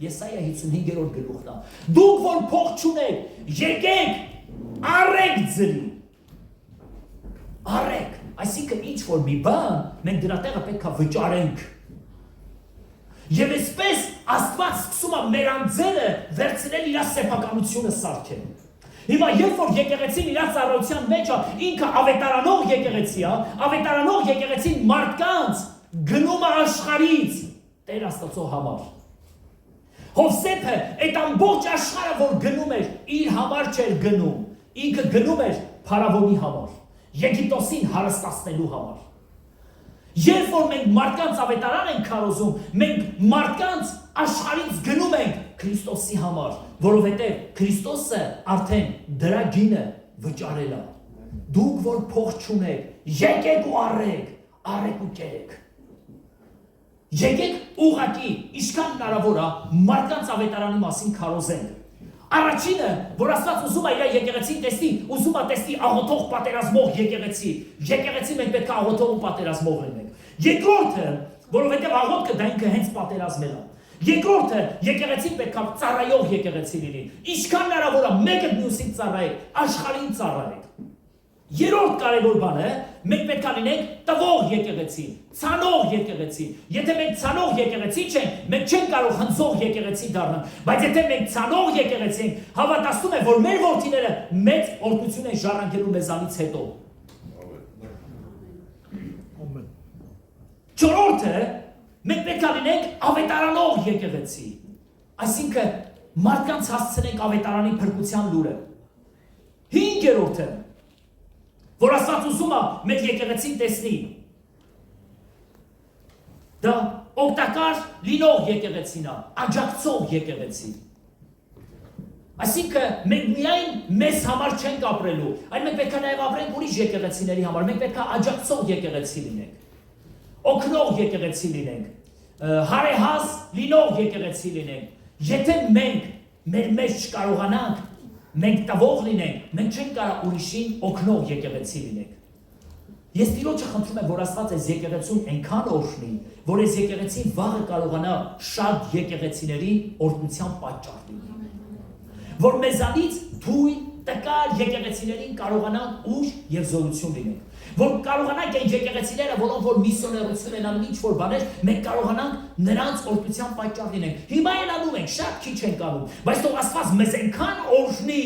Եսայիա 55-րդ գլուխն է, դուք որ փող չունեք, եկեք առեք ջրի։ Առեք, այսինքն ինչ որ մի բան, մենք դրա տեղը պետք է վճարենք։ Եվ այսպես Աստված սկսում է մեր անձերը վերցնել իր սեփականությունը սարքել։ Հիմա երբ որ եկեղեցին իր ծառայության մեջ է, ինքը ավետարանող եկեղեցի է, ավետարանող եկեղեցին մարդկանց գնում է աշխարհից Տեր Աստծո համար։ Հովսեփը այդ ամբողջ աշխարհը որ գնում էր, իր համար չէր գնում, ինքը գնում էր փարավոնի համար, Եգիպտոսին հարստացնելու համար։ Երբ որ մենք մարդկանց ավետարան ենք քարոզում, մենք մարդկանց աշխարհից գնում ենք Քրիստոսի համար, որովհետև Քրիստոսը արդեն դրա գինը վճարել է։ Դուք որ փող չունեք, եկեք ու առեք ու կերեք։ Եկեք ուղղակի, ինչքան հնարավոր է մարդկանց ավետարանի մասին քարոզենք։ Առաջինը, որ Աստված ուզում է իր եկեղեցին տեսնի, ուզում է տեսնի աղոթող պատերազմող եկեղեցի։ Եկեղեցի մենք պետք է աղոթող ու պատերազմող լինենք։ Երկրորդը, որովհետև աղոթքը դա ինքը հենց պատերազմել է։ Երկրորդը, եկեղեցին պետք է ծառայող եկեղեցի լինի։ Ինչքան հնարավոր է մեկը մյուսին ծառայեք, աշխարհին ծառայեք։ Երրորդ կարևոր բանը, մենք պետք է լինենք տվող եկեղեցի, ցանող եկեղեցի։ Եթե մենք ցանող եկեղեցի չենք, մենք չենք կարող հնձող եկեղեցի դառնալ, բայց եթե մենք ցանող եկեղեցի ենք, հավատացնում եմ, որ մեր որդիները մեծ օրհնություն են ժառանգելու մեզանից հետո։ Չորրորդը, մենք պետք է լինենք ավետարանող եկեղեցի, այսինքն մարդկանց հասցնենք ավետարանի փրկության լուրը։ Հինգերորդը, որ Աստված ուզում է մեր եկեղեցին տեսնի, դա օգտակար լինող եկեղեցին է, աջակցող եկեղեցի։ Այսինքն մենք միայն մեզ համար չենք ապրելու, այլ մենք պետք է նաև ապրենք ուրիշ եկեղեցիների համար, մենք պետք է աջակցող եկեղեցի լինենք, օգնող եկեղեցի լինենք, հարեհաս լինող եկեղեցի լինենք։ Եթե մենք մեր մեջ չկարողանանք, մենք տվող լինենք, մենք չենք կարող ուրիշին օգնող եկեղեցի լինենք։ Ես Տիրոջը խնդրում եմ, որ Աստված այս եկեղեցուն այնքան օրհնի, որ այս եկեղեցին վաղը կարողանա շատ եկեղեցիների օրհնության պատճառ լինի։ Որ մեզանից թույլ տկար եկեղեցիներին կարողանանք ուժ եւ զորություն լինենք։ Որ կարողանանք այն եկեղեցիները, որոնք որ միսիոներություն են անում ինչ-որ բաներ, մենք կարողանանք նրանց օրհնության պատճառ լինենք։ Հիմա էլ անում ենք, շատ քիչ ենք անում, բայց թող Աստված մեզ այնքան օրհնի,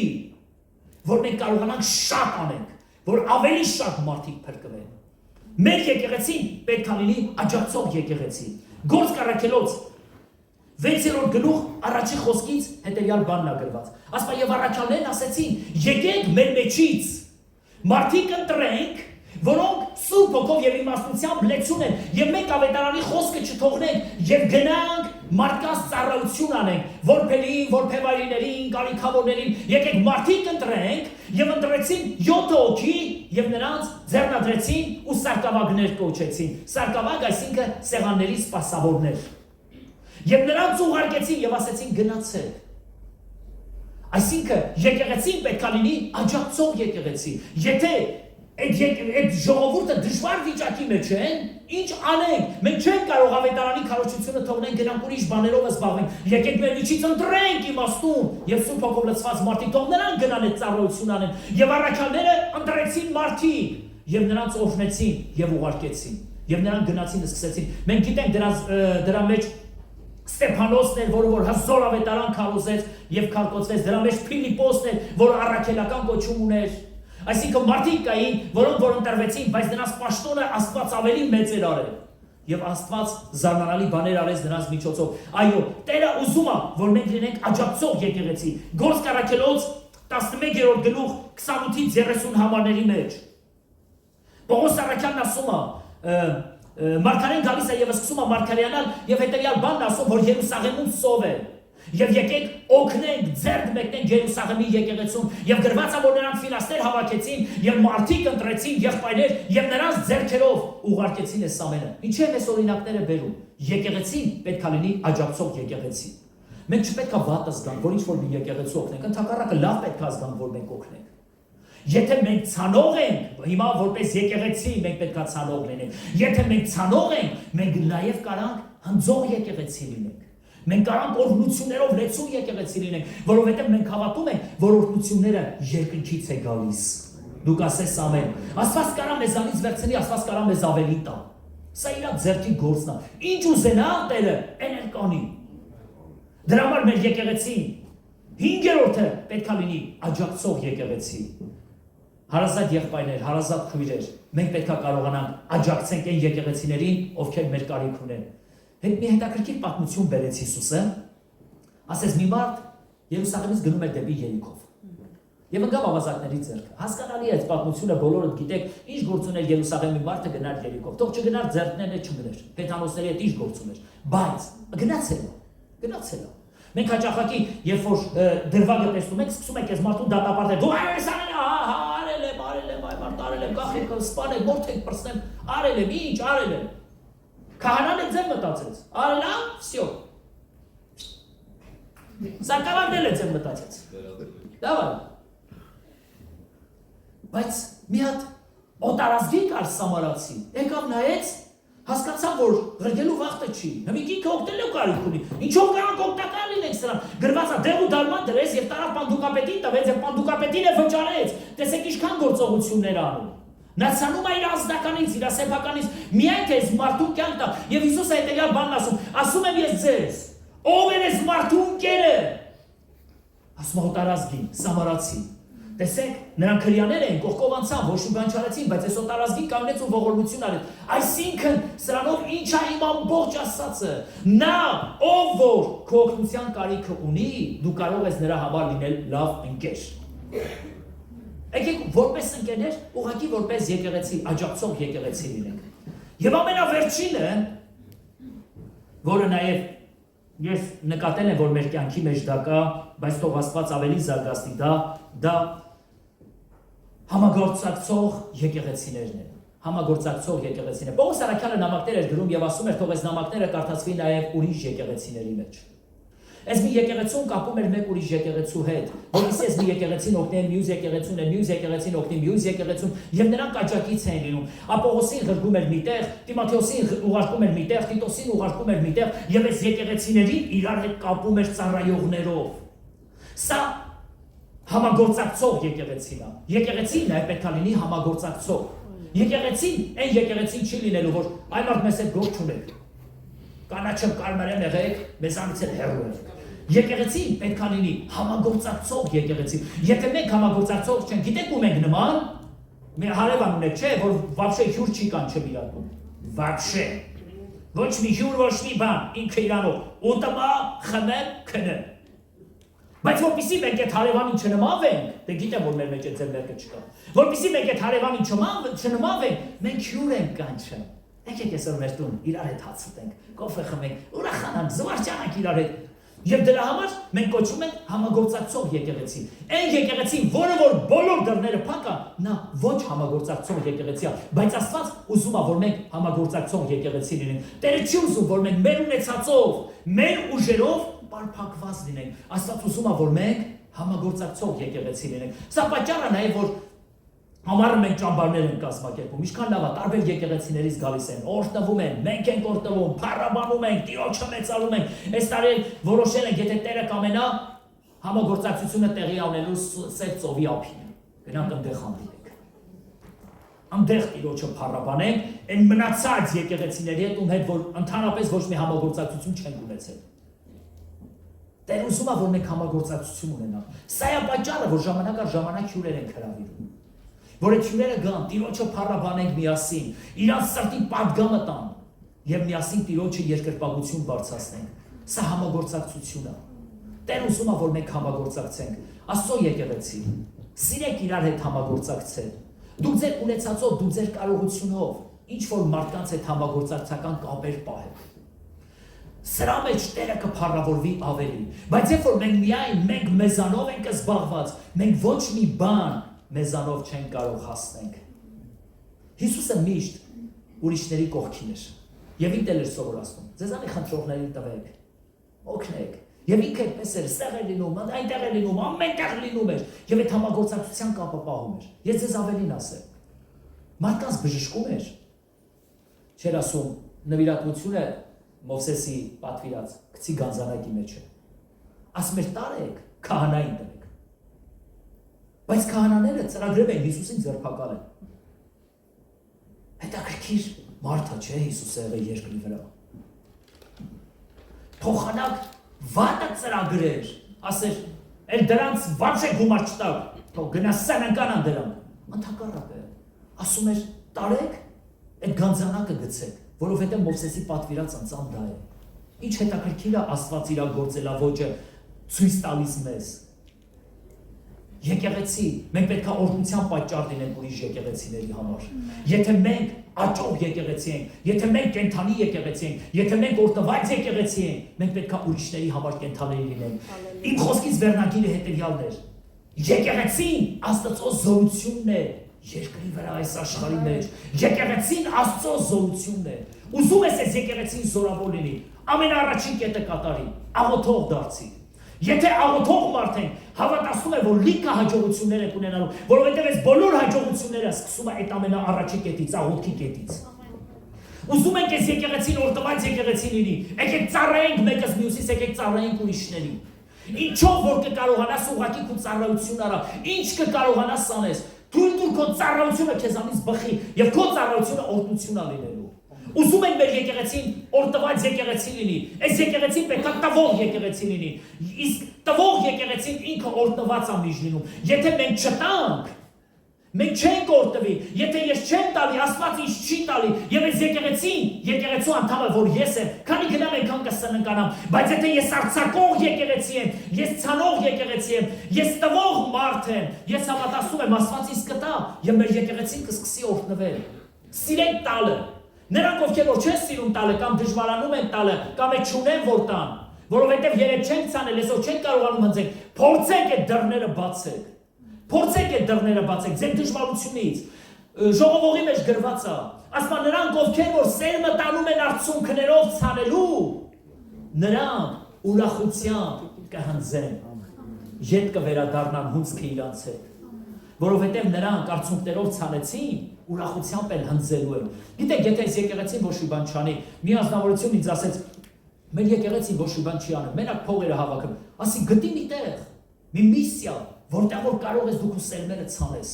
որ մենք կարողանանք շատ անենք, որ ավելի շատ մարդիկ փրկվեն։ Մեր եկեղեցին պետք է լինի աջակցող եկեղեցի։ Գործ Առաքելոց 6-րդ գլուխ առաջի խոսքից հետևյալ բանն է գրված։ Ասպա եւ առաքյալներն ասեցին. եկեք մեր մեջից մարդիկ ընտրենք, որոնք սուրբ ոգով եւ իմաստությամբ լեցուն են, եւ մենք ավետարանի խոսքը չթողնենք եւ գնանք մարդկանց ծառայություն անենք, որբերին, որբևայրիներին, կարիքավորներին, եկեք մարդիկ ընտրենք եւ ընտրեցին 7 հոգի եւ նրանց ձեռնադրեցին ու սարկավագներ կոչեցին։ Սարկավագ այսինքն սեղանների սպասավորներ։ Եվ նրանց ուղարկեցին եւ ասեցին գնացեք։ Այսինքն եկեղեցին պետք է լինի աջակցող եկեղեցի։ Եթե այդ ժողովուրդը դժվար վիճակի մեջ են, ինչ անենք։ Մենք չենք կարող ավետարանի քարոզությունը թողնենք գնանք ուրիշ բաներով զբաղվենք։ Եկեք մեր միջից ընտրենք իմաստուն եւ սուրբ հոգով լցված մարդիկ, թող նրանք գնան այդ ծառայություն անեն։ Եվ առաքյալները ընտրեցին մարդիկ եւ նրանց օրհնեցին եւ ուղարկեցին։ Եվ նրանք գնացին ու սկսեցին։ Մենք գիտենք դրա մեջ Ստեփանոսն էր, որը որ հզոր ավետարան քարոզեց եւ քարտոծվեց, դրա մեջ Փիլիպոսն էր, որը առաքելական կոչում ուներ։ Այսինքն մարդիկ կային, որոնք որ ընտրվեցին, բայց նրանց պաշտոնը Աստված ավելի մեծ էր արել։ Եւ Աստված զարմանալի բաներ արեց նրանց միջոցով։ Այո, Տերը ուզում է, որ մենք լինենք աջակցող եկեղեցի։ Գործք Առաքելոց 11-րդ գլուխ 28-ից 30 համարների մեջ Պողոս առաքյալն ասում է Մարգարեն գալիս է եւ սկսում է մարգարեանալ եւ հետեւյալ բանն ասում, որ Երուսաղեմում սով է։ Եվ եկեք օգնենք, ձեռք մեկնենք Երուսաղեմի եկեղեցուն եւ գրված է, որ նրանք ֆինանսներ հավաքեցին եւ մարդիկ ընտրեցին եղբայրներ եւ նրանց ձեռքերով ուղարկեցին այս ամենը։ Ինչեւ այս օրինակները բերում։ Եկեղեցին պետք է լինի աջակցող եկեղեցի։ Մենք չպետք է վատը զգանք, որ ինչ-որ մի եկեղեցու օգնենք, ընդհակառակը լավ պետք է զգանք, որ մենք օգնենք։ Եթե մենք ցանող ենք, հիմա որպես եկեղեցի մենք պետք է ցանող լինենք։ Եթե մենք ցանող ենք, մենք նաև կարանք հնձող եկեղեցի լինենք։ Մենք կարանք օրհնություններով լեցուն եկեղեցի լինենք, որովհետև մենք հավատում ենք, որ օրհնությունները երկնքից է գալիս։ Դուք ասես ամեն։ Աստված կարա մեզանից վերցնի, Աստված կարա մեզ ավելի տա։ Սա իր ձեռքի գործն է։ Ինչ ուզենա Տերը, այն էլ կանի։ Դրա համար մեր եկեղեցին 5-րդը պետք է լինի աջակցող եկեղեցի։ Հարազատ եղբայրներ, հարազատ քույրեր, մենք պետք է կարողանանք աջակցենք այն եկեղեցիներին, ովքեր մեր կարիք ունեն։ Մի հետաքրքիր պատմություն բերեց Հիսուսը, ասես մի մարդ Երուսաղեմից գնում էր դեպի Երիքով։ Եվ ընկավ ավազակների ձեռքը։ Հասկանալի է այդ պատմությունը, բոլորդ գիտեք, ինչ գործ ուներ Երուսաղեմի մարդը գնար Երիքով։ Թող չգնար ձեռքներն չգներ, փեթանոսների հետ ինչ գործ ուներ, բայց գնացել է։ Մենք հաճախակի, երբ որ դրվագը տեսնում ենք, սկսում ենք այս մարդուն դատապարտել։ Դու այս արել եմ, գախիկ սպանել, մորթեք պրսնեմ, արել եմ, ինչ արել եմ։ Քահանան է ձեր մտածեց, արել եմ, վсё։ Սարկավագնել է ձեր մտածեց։ Դավա։ Բայց մի հատ օտարազգի կար սամարացի, եկավ նայեց, հասկացավ, որ ղրգելու վաղտը չի, հմիկինքը օգնելու կարիք ունի, ինչով կարանք օգտակար լինենք սրան, գրված է դեղ ու դալման դրեց և տարավ պանդուկապետին տվեց և պանդուկապետին է վճարեց, տեսեք ինչքան գործողություններ անում, նա ցանում է իր ազնականից, իր սեփականից, միայն թե այս մարդուն կյանք տա, և Հիսուսը հետևյալ բանն ասում եմ ես ձեզ, ով էր այս մարդու ընկերը, ասում է օտարազգին, սամարացի, տեսեք, նրանք հրյաներ էին, կողքով անցան, ոչ մի բան չարեցին, բայց այս օտարազգին կանգնեց ու ողորմություն արեց։ Այսինքն, սրանով ինչ է իմ ամբողջ ասածը։ Նա, ով որ քո օգնության կարիքը ունի, դու կարող ես նրա համար լինել լավ ընկեր։ Եկեք որպես ընկերներ, ուղղակի որպես եկեղեցի, աջակցող եկեղեցի լինենք։ Եվ ամենավերջինը, որը նաև ես նկատել եմ, որ մեր կյանքի մեջ դա կա, բայց թող Աստված ավելի զարգացնի, դա համագործակցող եկեղեցիներն են։ Համագործակցող եկեղեցիներ։ Պողոս առաքյալը նամակներ էր գրում եւ ասում էր թող այս նամակները կարդացվի նաեւ ուրիշ եկեղեցիների մեջ։ Այս մի եկեղեցուն կապում էր մեկ ուրիշ եկեղեցու հետ, որովհետեւ այս մի եկեղեցին օգնի մյուս եկեղեցուն, մյուս եկեղեցին օգնի մյուս եկեղեցուն եւ նրանք աջակից էին լինում։ Ապողոսին ղրգում էր միտեղ, Տիմոթեոսին ուղարկում էր միտեղ, Տիտոսին ուղարկում էր միտեղ եւ այս եկեղեցիներին իրար հետ կապում էր ծառայողներով։ Սա համագործակցող եկեղեցին է։ Եկեղեցին նաեւ պետք է լինի համագործակցող։ Եկեղեցին այն եկեղեցին չի լինելու, որ այ մարդ մեզ հետ գործ չունեք։ Կանաչը կարմարեն եղեք, մեզանից էլ հեռու եք։ Եկեղեցին պետք է լինի համագործակցող եկեղեցի։ Եթե մենք համագործակցող չենք, գիտեք ում ենք նման, մեր հարևան ունեք, չէ, որ վաբշե հյուր չի կանչեմ իրակում։ Վաբշե։ Ոչ մի հյուր, ոչ մի բան, ինքը իրանով, ուտմա, խմեմ, քնեմ։ Բայց որպեսզի մենք այդ հարևանին չնմանվենք, դե գիտեմ, որ մեր մեջ այդ ձեռքը չկա։ Որպեսզի մենք այդ հարևանին չնմանվենք, մենք հյուր ենք կանչում։ Եկեք այսօր մեր տուն իրար հետ հաց ուտենք, կոֆե խմենք, ուրախանանք, զվարճանանք իրար հետ։ Եվ դրա համար մենք կոչվում ենք համագործակցող եկեղեցի։ Այն եկեղեցին, որը որ բոլոր դռները փակ է, նա ոչ համագործակցող եկեղեցի է, բայց Աստված ուզում է, որ մենք համագործակցող եկեղեցի լինենք։ Տերը չի ուզում, որ մենք մեր ունեցածով, մեր ուժերով պարփակված լինենք։ Աստված ուզում է, որ մենք համագործակցող եկեղեցի լինենք։ Սա պատճառը նաև որ Համարը մենք ճամբարներ են կազմակերպում, ինչքան լավ է, տարբեր եկեղեցիներից գալիս են, օրհնվում են, մենք ենք օրհնվում, փառաբանում ենք, Տիրոջը մեծարում ենք։ Այս տարի որոշել ենք, եթե Տերը կամենա, համագործակցությունը տեղի ունենալու Սև ծովի ափին։ Գնանք այնտեղ հանդիպենք։ Այնտեղ Տիրոջը փառաբանենք, այն մնացած եկեղեցիների հետ, ում հետ որ ընդհանրապես ոչ մի համագործակցություն չեն ունեցել։ Տերը ուզում է, որ մենք համագործակցություն ունենանք։ Սա է պատճառը, որ ժամանակ առ ժամանակ հյուրեր ենք հրավիրում։ Որ այդ հյուրերը գան, Տիրոջը փառաբանենք միասին, իրանց սրտի պատգամը տան եւ միասին Տիրոջը երկրպագություն բարձրացնենք։ Սա համագործակցություն է։ Տեր ուզում է, որ մենք համագործակցենք։ Աստծո եկեղեցի, սիրեք իրար հետ համագործակցել։ Դուք ձեր ունեցածով, դուք ձեր կարողությունով ինչ որ մարդկանց հետ համագործակցական կապեր պահեք։ Սրա մեջ Տերը կփառավորվի ավելի։ Բայց երբ որ մենք մեզանով ենք զբաղված, մենք ոչ մի բան մեզանով չեն կարող հասնենք։ Հիսուսը միշտ ուրիշների կողքին էր եւ ինքն էր սովորացնում։ Ձեզանի խնդրողներին տվեք, օգնեք։ Եվ ինքը այդպես էր, ստեղ էր լինում, այնտեղ էր լինում, ամենտեղ լինում էր եւ այդ համագործակցության կապը պահում էր։ Ես ձեզ ավելին ասեմ։ Մարդկանց բժշկում էր։ Չէր ասում նվիրատվությունը Մովսեսի պատվիրած գցի գանձանակի մեջ է։ Ասում էր տարեք, քահանային տվեք։ Բայց քահանաները ծրագրել են Հիսուսին ձերբակալել։ Հետաքրքիր մարդ է, չէ՞, Հիսուսը եղել երկրի վրա։ Փոխանակ վատը ծրագրեր, ասեր, «Էլ դրանց ոչ է գումար չտակ, թող գնասան անկանան դրանք»։ Ընդհակառակը ասում էր, տարեք, այդ գանձանակը գցեք, որովհետև Մովսեսի պատվիրած ընծան դա է։ Ինչ հետաքրքիր է Աստված իր գործելավոճը ցույց տալիս մեզ։ Եկեղեցի, մենք պետք է օրհնության պատճառ լինենք ուրիշ եկեղեցիների համար։ Եթե մենք աճող եկեղեցի ենք, եթե մենք կենթանի եկեղեցի ենք, եթե մենք օրհնված եկեղեցի ենք, մենք պետք է ուրիշների համար կենթաների լինենք։ Իմ խոսքից վերնագիրը հետևյալն էր. եկեղեցին Աստծո զորությունն է երկրի վրա այս աշխարհի մեջ։ Եկեղեցին Աստծո զորությունն է։ Ուզում ես այս եկեղեցին զորավոր լինի, ամենաառաջին կետը կատարի, աղոթող դարձի։ Եթե աղոթող մարդ են, հավատացնում է, որ լիքը հաջողություններ եք ունենալու, որովհետև այս բոլոր հաջողությունները սկսում է այդ ամենաառաջի կետից, աղոթքի կետից։ Ուզում ենք այս եկեղեցին օրհնված եկեղեցի լինի, եկեք ծառայենք մեկս մյուսից, եկեք ծառայենք ուրիշներին։ Ինչով որ կկարողանաս ուղղակի քո ծառայություն արա, ինչ կկարողանաս անես, թույլ տուր քո ծառայությունը քեզանից բխի եւ քո ծառայությունը օրհնություն է լինելու։ Ուզում ենք մեր եկեղեցին օրհնված եկեղեցի լինի, այս եկեղեցին պետք է տվող եկեղեցի լինի, իսկ տվող եկեղեցին ինքը օրհնված է միշտ լինում։ Եթե մենք չտանք, մենք չենք օրհնվի, եթե ես չեմ տալի, Աստված ինձ չի տալի, եւ այս եկեղեցին, եկեղեցու անդամը, որ ես եմ, քանի գնամ այնքան կսննկանամ, բայց եթե ես արձակող եկեղեցի եմ, ես ցանող եկեղեցի եմ, ես տվող մարդ եմ, ես հավատացում եմ Աստված ինձ կտա, եւ մեր եկեղեցին կսկսի օրհնվել։ Սիրենք տալը։ Նրանք ովքեր որ չեն սիրում տալը կամ դժվարանում են տալը կամ է չունեն որ տան, Որովհետև երբ չենք ցանել, այսօր չենք կարողանում հնձենք, փորձեք այդ դռները բացեք։ Փորձեք այդ դռները բացեք ձեր դժվարությունից։ Ժողովողի մեջ գրված է, ասма նրանք ովքեր որ սերմը տանում են արցունքներով ցանելու, նրանք ուրախությամբ կհնձեն, ետ կվերադառնան հունձքը իրանց հետ, որովհետև նրանք արցունքներով ցանեցին, ուրախությամբ են հնձելու են։ Գիտեք, եթե այս եկեղեցին ոչ մի բան չանի, մի անձնավորություն ինձ ասեց, մեր եկեղեցին ոչ մի բան չի անում, մենակ փողերը հավաքում, ասի գտի մի տեղ, մի միսիա, որտեղ որ կարող ես դու քո սերմերը ցանես։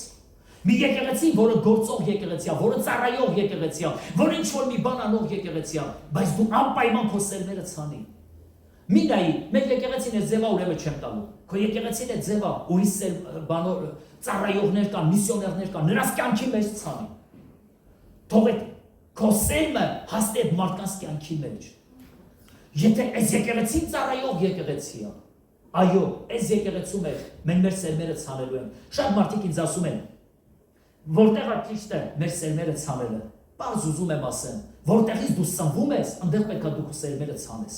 Մի եկեղեցի, որը գործող եկեղեցի է, որը ծառայող եկեղեցի է, որը ինչ-որ մի բան անող եկեղեցի է, բայց դու անպայման քո սերմերը ցանի։ Մի նայի, մեր եկեղեցին է ձևա ուրեմն չեմ տալու։ Քո եկեղեցին է ձևա, ուրիշ բանոր ծառայողներ կան, միսիոներներ կան, նրանց կյանքի մեջ ցանի։ Թող այդ քո սերմը հասնի այդ մարդկանց կյանքի մեջ։ Եթե այս եկեղեցին ծառայող եկեղեցի է, այո, այս եկեղեցու մեջ մենք մեր սերմերը ցանելու ենք։ Շատ մարդիկ ինձ ասում են, որտեղ է ճիշտ է մեր սերմերը ցանելը։ Պարզ ուզում եմ ասեմ, որտեղից դու սնվում ես, այնտեղ պետք է դու քո սերմերը ցանես։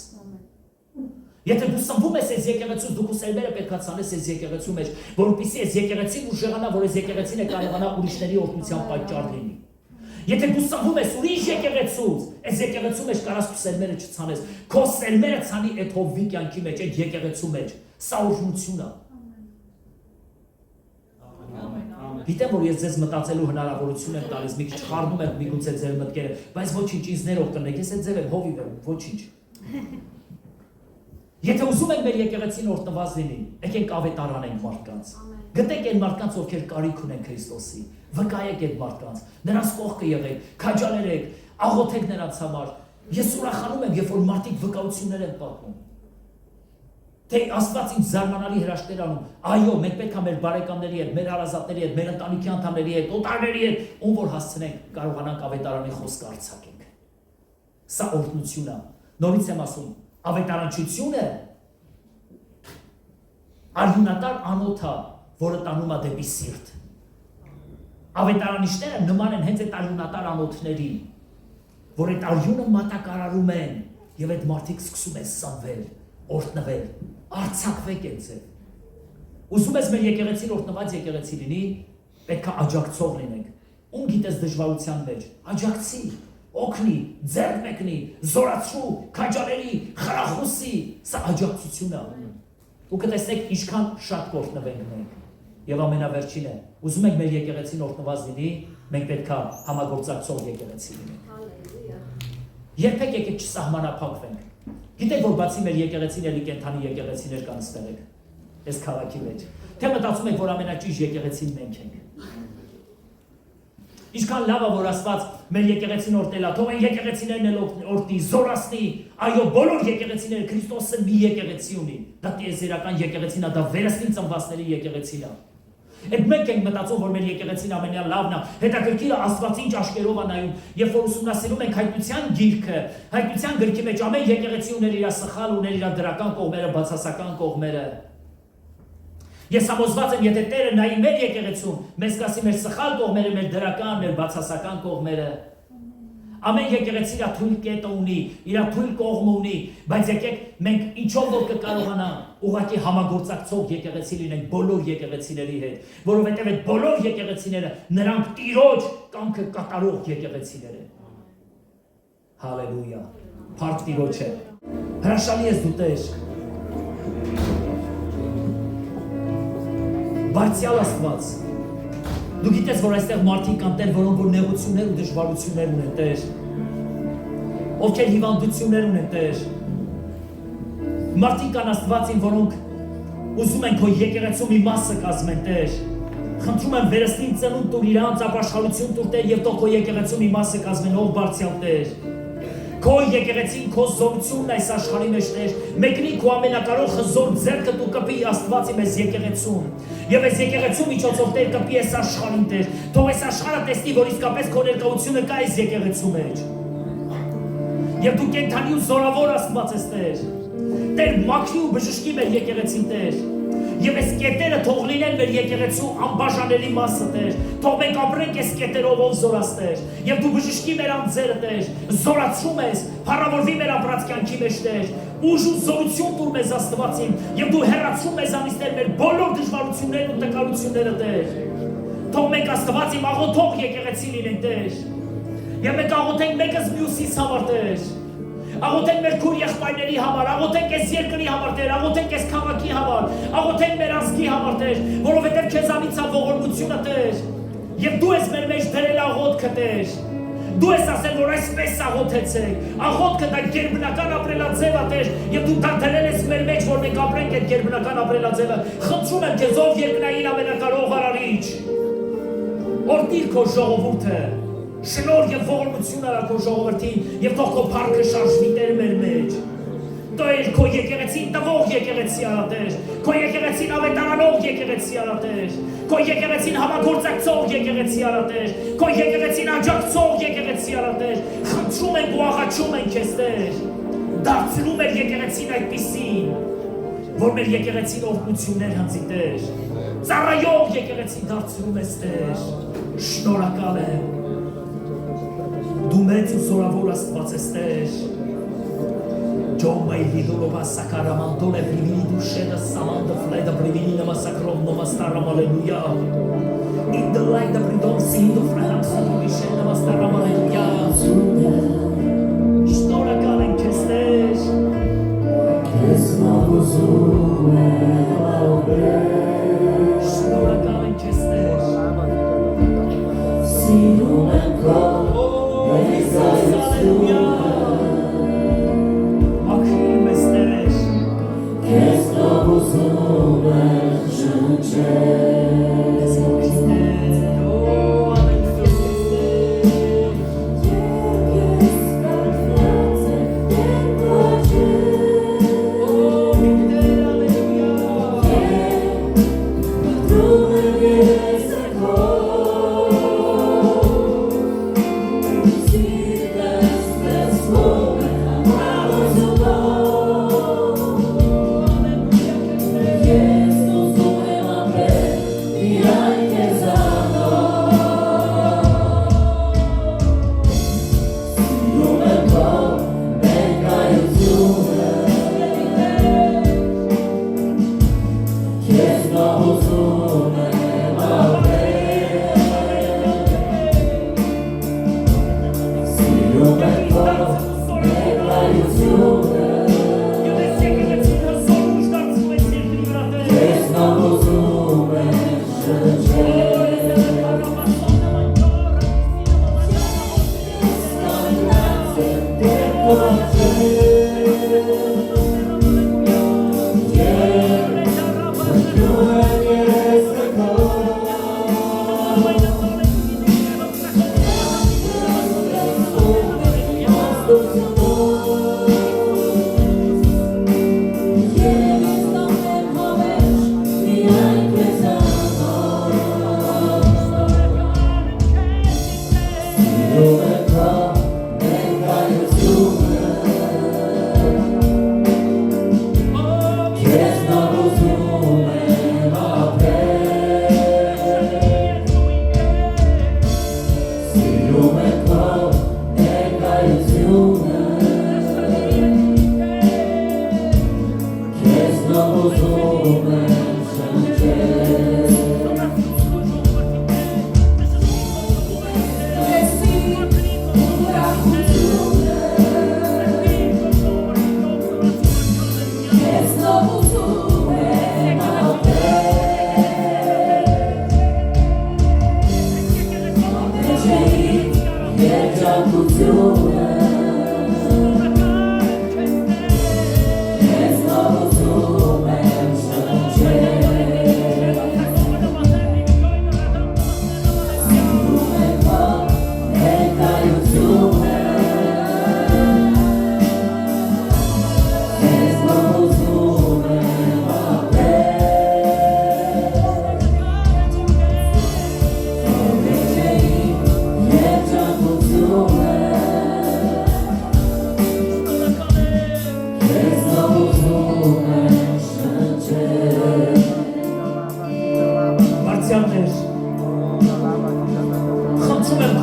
Եթե դու սնվում ես այս եկեղեցուց, դու քո սերմերը պետք է ցանես այս եկեղեցու մեջ, որովհետեւ այս եկեղեցին ուժեղանա, որ այս եկեղեցին է կարողանա ուրիշների օրհնության պատճառ լինի։ Եթե դու սնվում ես ուրիշ եկեղեցուց, այս եկեղեցու մեջ կարաս քո սերմերը չցանես, քո սերմերը ցանի այդ հովվի կյանքի մեջ, այդ եկեղեցու մեջ, սա օրհնություն է։ Գիտեմ, որ ես ձեզ մտածելու հնարավորություն եմ տալիս, մի քիչ խառնում եմ միգուցե ձեր մտքերը, բայց ոչինչ ինձ ներող տնեք, ես այդ ձև եմ հովիվ եմ, ոչինչ։ Եթե ուզում եք մեր եկեղեցին օրհնված լինի, եկեք ավետարանենք մարդկանց։ Գտեք այն մարդկանց, ովքեր կարիք ունեն Քրիստոսի, վկայեք այդ մարդկանց, նրանց կողքը եղեք, քաջալերեք, աղոթեք նրանց համար։ Ես ուրախանում եմ, երբ որ մարդիկ վկայություններ են պատմում։ Թե Աստված ինձ զարմանալի հրաշքներ անում, այո, մենք պետք է մեր բարեկամների հետ, մեր հարազատների հետ, մեր ընտանիքի անդամների հետ, օտարների հետ, ում որ հասցնենք, կարողանանք ավետարանի խոսքը արձակենք։ Սա օրհնություն է։ Նորից եմ ասում, ավետարանչությունը արյունատար անոթ է, որը տանում է դեպի սիրտ։ Ավետարանիչները նման են հենց այդ արյունատար անոթներին, որ այդ արյունը մատակարարում են եւ այդ մարդիկ սկսում են սնվել, օրհնվել, արձակվեք այդ ձև։ Ուզում ես մեր եկեղեցին օրհնված եկեղեցի լինի, պետք է աջակցող լինենք։ Ում գիտես դժվարության մեջ, աջակցի, օգնի, ձեռք մեկնի, զորացրու, քաջալերի, խրախուսի, սա աջակցություն է։ Ու կտեսնեք ինչքան շատ կօրհնվենք մենք։ Եվ ամենավերջինը, ուզում եք մեր եկեղեցին օրհնված լինի, մենք պետք է համագործակցող եկեղեցի լինենք։ Երբեք եկեք չսահմանափակվենք։ Գիտեք, որ բացի մեր եկեղեցին էլի կենթանի եկեղեցիներ կան ստեղեք, այս քաղաքի մեջ, թե մտածում եք, որ ամենաճիշտ եկեղեցին մենք ենք։ Ինչքան լավ է, որ Աստված մեր եկեղեցին օրհնել է, թող այն եկեղեցիներն էլ օրհնի, զորացնի, այո, բոլոր եկեղեցիները Քրիստոսը մի եկեղեցի ունի, դա տիեզերական եկեղեցին է, դա վերստին ծնվածների եկեղեցին է։ Այդ մենք ենք մտածում, որ մեր եկեղեցին ամենյալ լավն է, հետաքրքիրը Աստված ինչ աչքերով է նայում, երբ որ ուսումնասիրում ենք հայտնության գիրքը, հայտնության գրքի մեջ ամեն եկեղեցի ուներ իր սխալ, ուներ իր դրական կողմերը, բացասական կողմերը։ Ես համոզված եմ, եթե Տերը նայի մեր եկեղեցում, մեզ կասի մեր սխալ կողմերը, մեր դրական, մեր բացասական կողմերը։ Ամեն եկեղեցի իր թույլ կետը ունի, իր թույլ կողմը ունի, բայց եկեք մենք ինչով որ կկարողանանք ուղղակի համագործակցող եկեղեցի լինենք բոլոր եկեղեցիների հետ, որովհետև այդ բոլոր եկեղեցիները նրանք Տիրոջ կամքը կատարող եկեղեցիներ են։ Հալելույա։ Փառք Տիրոջը։ Հրաշալի ես դու Տեր։ Բարձյալ Աստված, դու գիտես, որ այստեղ մարդիկ կան Տեր, որոնք որ նեղություններ ու դժվարություններ ունեն Տեր, ովքեր հիվանդություններ ունեն Տեր, մարդիկ կան Աստվածին, որոնք ուզում են քո եկեղեցու մի մասը կազմեն Տեր, խնդրում եմ վերստին ծնունդ տուր իրանց ապաշխարություն տուր Տեր եւ թող քո եկեղեցու մի մասը կազմեն ով Բարձյալ Տեր։ Քո եկեղեցին քո զորությունն այս աշխարհի մեջ Տեր, մեկնի քո ամենակարող խզոր ձեռքը դու կպի Աստվածի մեզ եկեղեցուն։ Եվ այս եկեղեցու միջոցով Տեր կպի այս աշխարհին Տեր, թող այս աշխարհը տեսնի, որ իսկապես քո ներկայությունը կա այս եկեղեցու մեջ։ Եվ դու կենթանի ու զորավոր Աստված ես Տեր։ Տեր մաքրի ու բժշկի մեր եկեղեցին Տեր։ Եվ այս կետերը թող լինեն մեր եկեղեցու անբաժանելի մասը, Տեր։ Թող մենք ապրենք այս կետերով ով զորաց, Տեր։ Եվ դու բժշկի մեր անձերը, Տեր։ Զորացում ես, փառավորվի մեր ապրած կյանքի մեջ, Տեր։ Ուժ ու զորություն տուր մեզ Աստվածին, եւ դու հեռացում մեզանից, Տեր, մեր բոլոր դժվարություններն ու տկարությունները, Տեր։ Թող մենք Աստվածի աղոթող եկեղեցի լինենք, Տեր։ Եվ մենք աղոթենք մեկս մյուսից համար, Տեր։ Աղոթենք մեր քույր եղբայրների համար, աղոթենք այս երկրի համար, Տեր, աղոթենք այս քաղաքի համար, աղոթենք մեր ազգի համար, Տեր, որովհետև քեզանից է ողորմությունը, Տեր, եւ դու ես մեր մեջ դրել աղոթքը, Տեր, դու ես ասել, որ այսպես աղոթեցեք, աղոթքը դա գերբնական ապրելաձև է, Տեր, եւ դու դա դրել ես մեր մեջ, որ մենք ապրենք այդ գերբնական ապրելաձևը։ Խնդրում եմ քեզ, ով երկնային ամենակարող Արարիչ, օրհնիր քո ժողովուրդը, շնորհ եւ ողորմություն արա քո ժողովրդին եւ թող քո փառքը շարժվի Տեր մեր մեջ։ Տեր քո եկեղեցին տվող եկեղեցի արա, Տեր, քո եկեղեցին ավետարանող եկեղեցի արա, Տեր, քո եկեղեցին համագործակցող եկեղեցի արա, Տեր, քո եկեղեցին աջակցող եկեղեցի արա, Տեր։ Խնդրում ենք ու աղաչում ենք քեզ, Տեր, դարձնում մեր եկեղեցին այդպիսին, որ մեր եկեղեցին օրհնություններ հնձի, Տեր, ծառայող եկեղեցի դարձնում ես, Տեր։ Շնորհակալ եմ։ Դու մեծ ու զորավոր Աստված ես, Տեր։ Ջոմայ լիդոլովա սակարամանդոլ է պրիվինի դուշենը սամանդը ֆլեդը պրիվինի նմասակրով նմաստարամ ալելույա։ In the light of freedom, sing the freedom, salvation, նմաստարամ ալելույա։ Շնորհակալ ենք քեզ, Տեր։ Քեզ մաղուզում եմ ապրել։ Շնորհակալ ենք քեզ, Տեր։ Սիրում եմ քո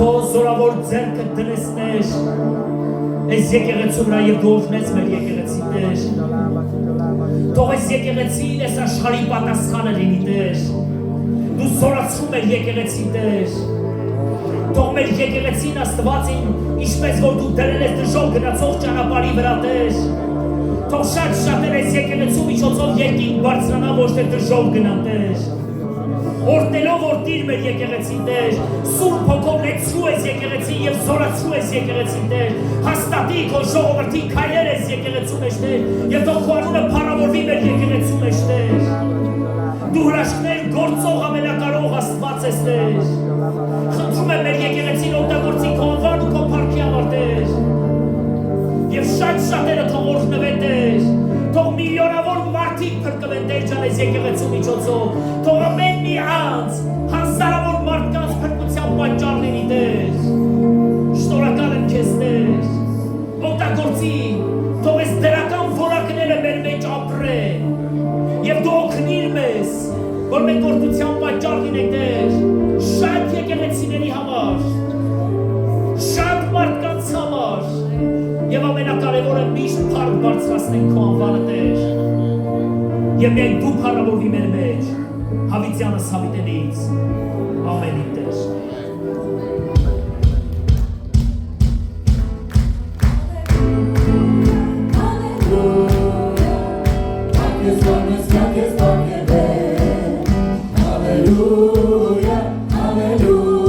քո զորավոր ձեռքը դնես Տեր այս եկեղեցու վրա եւ դու օգնես մեր եկեղեցին Տեր թող այս եկեղեցին այս աշխարհի պատասխանը լինի Տեր դու զորացնում ես եկեղեցին Տեր թող մեր եկեղեցին Աստվածին ինչպես որ դու դրել ես դժոխք գնացող ճանապարհի վրա Տեր թող շատ այս եկեղեցու միջոցով երկինք բարձրանա ոչ թե դժոխք գնա Տեր Օրտելով օրտիր մեր եկեղեցին Տեր, Սուրբ Հոգով լեցրու ես եկեղեցին եւ զորացրու ես եկեղեցին Տեր, հաստատի քո ժողովրդի քայլեր ես եկեղեցու մեջ Տեր, եւ թող քո անունը փառավորվի մեր եկեղեցու մեջ Տեր։ Դու հրաշքներ գործող ամենակարող Աստված ես Տեր։ Խնդրում եմ մեր եկեղեցին օգտագործի քո անվան ու քո փառքի համար Տեր։ Եվ շատերը թող օրհնվեն Տեր։ Թող միլիոնավոր մարդիկ փրկվեն Տեր ջան այս եկեղեցու միջոցով։ Թող ամեն մի անձ հազարավոր մարդկանց փրկության պատճառ լինի Տեր։ Շնորհակալ եմ քեզ Տեր։ Օգտագործի թող այս դրական որակները մեր մեջ ապրեն։ Եվ դու օգնիր մեզ, որ մենք գործության պատճառ լինենք Տեր։ Շատ եկեղեցիների համար, շատ մարդկանց համար։ Եվ ամենակարևորը միշտ փառք բարձրացնենք քո անվանը Տեր։ Եվ միայն դու փառավորվի մեր մեջ, հավիտյանս հավիտենից, ամենին Տեր։ Hallelujah, hallelujah,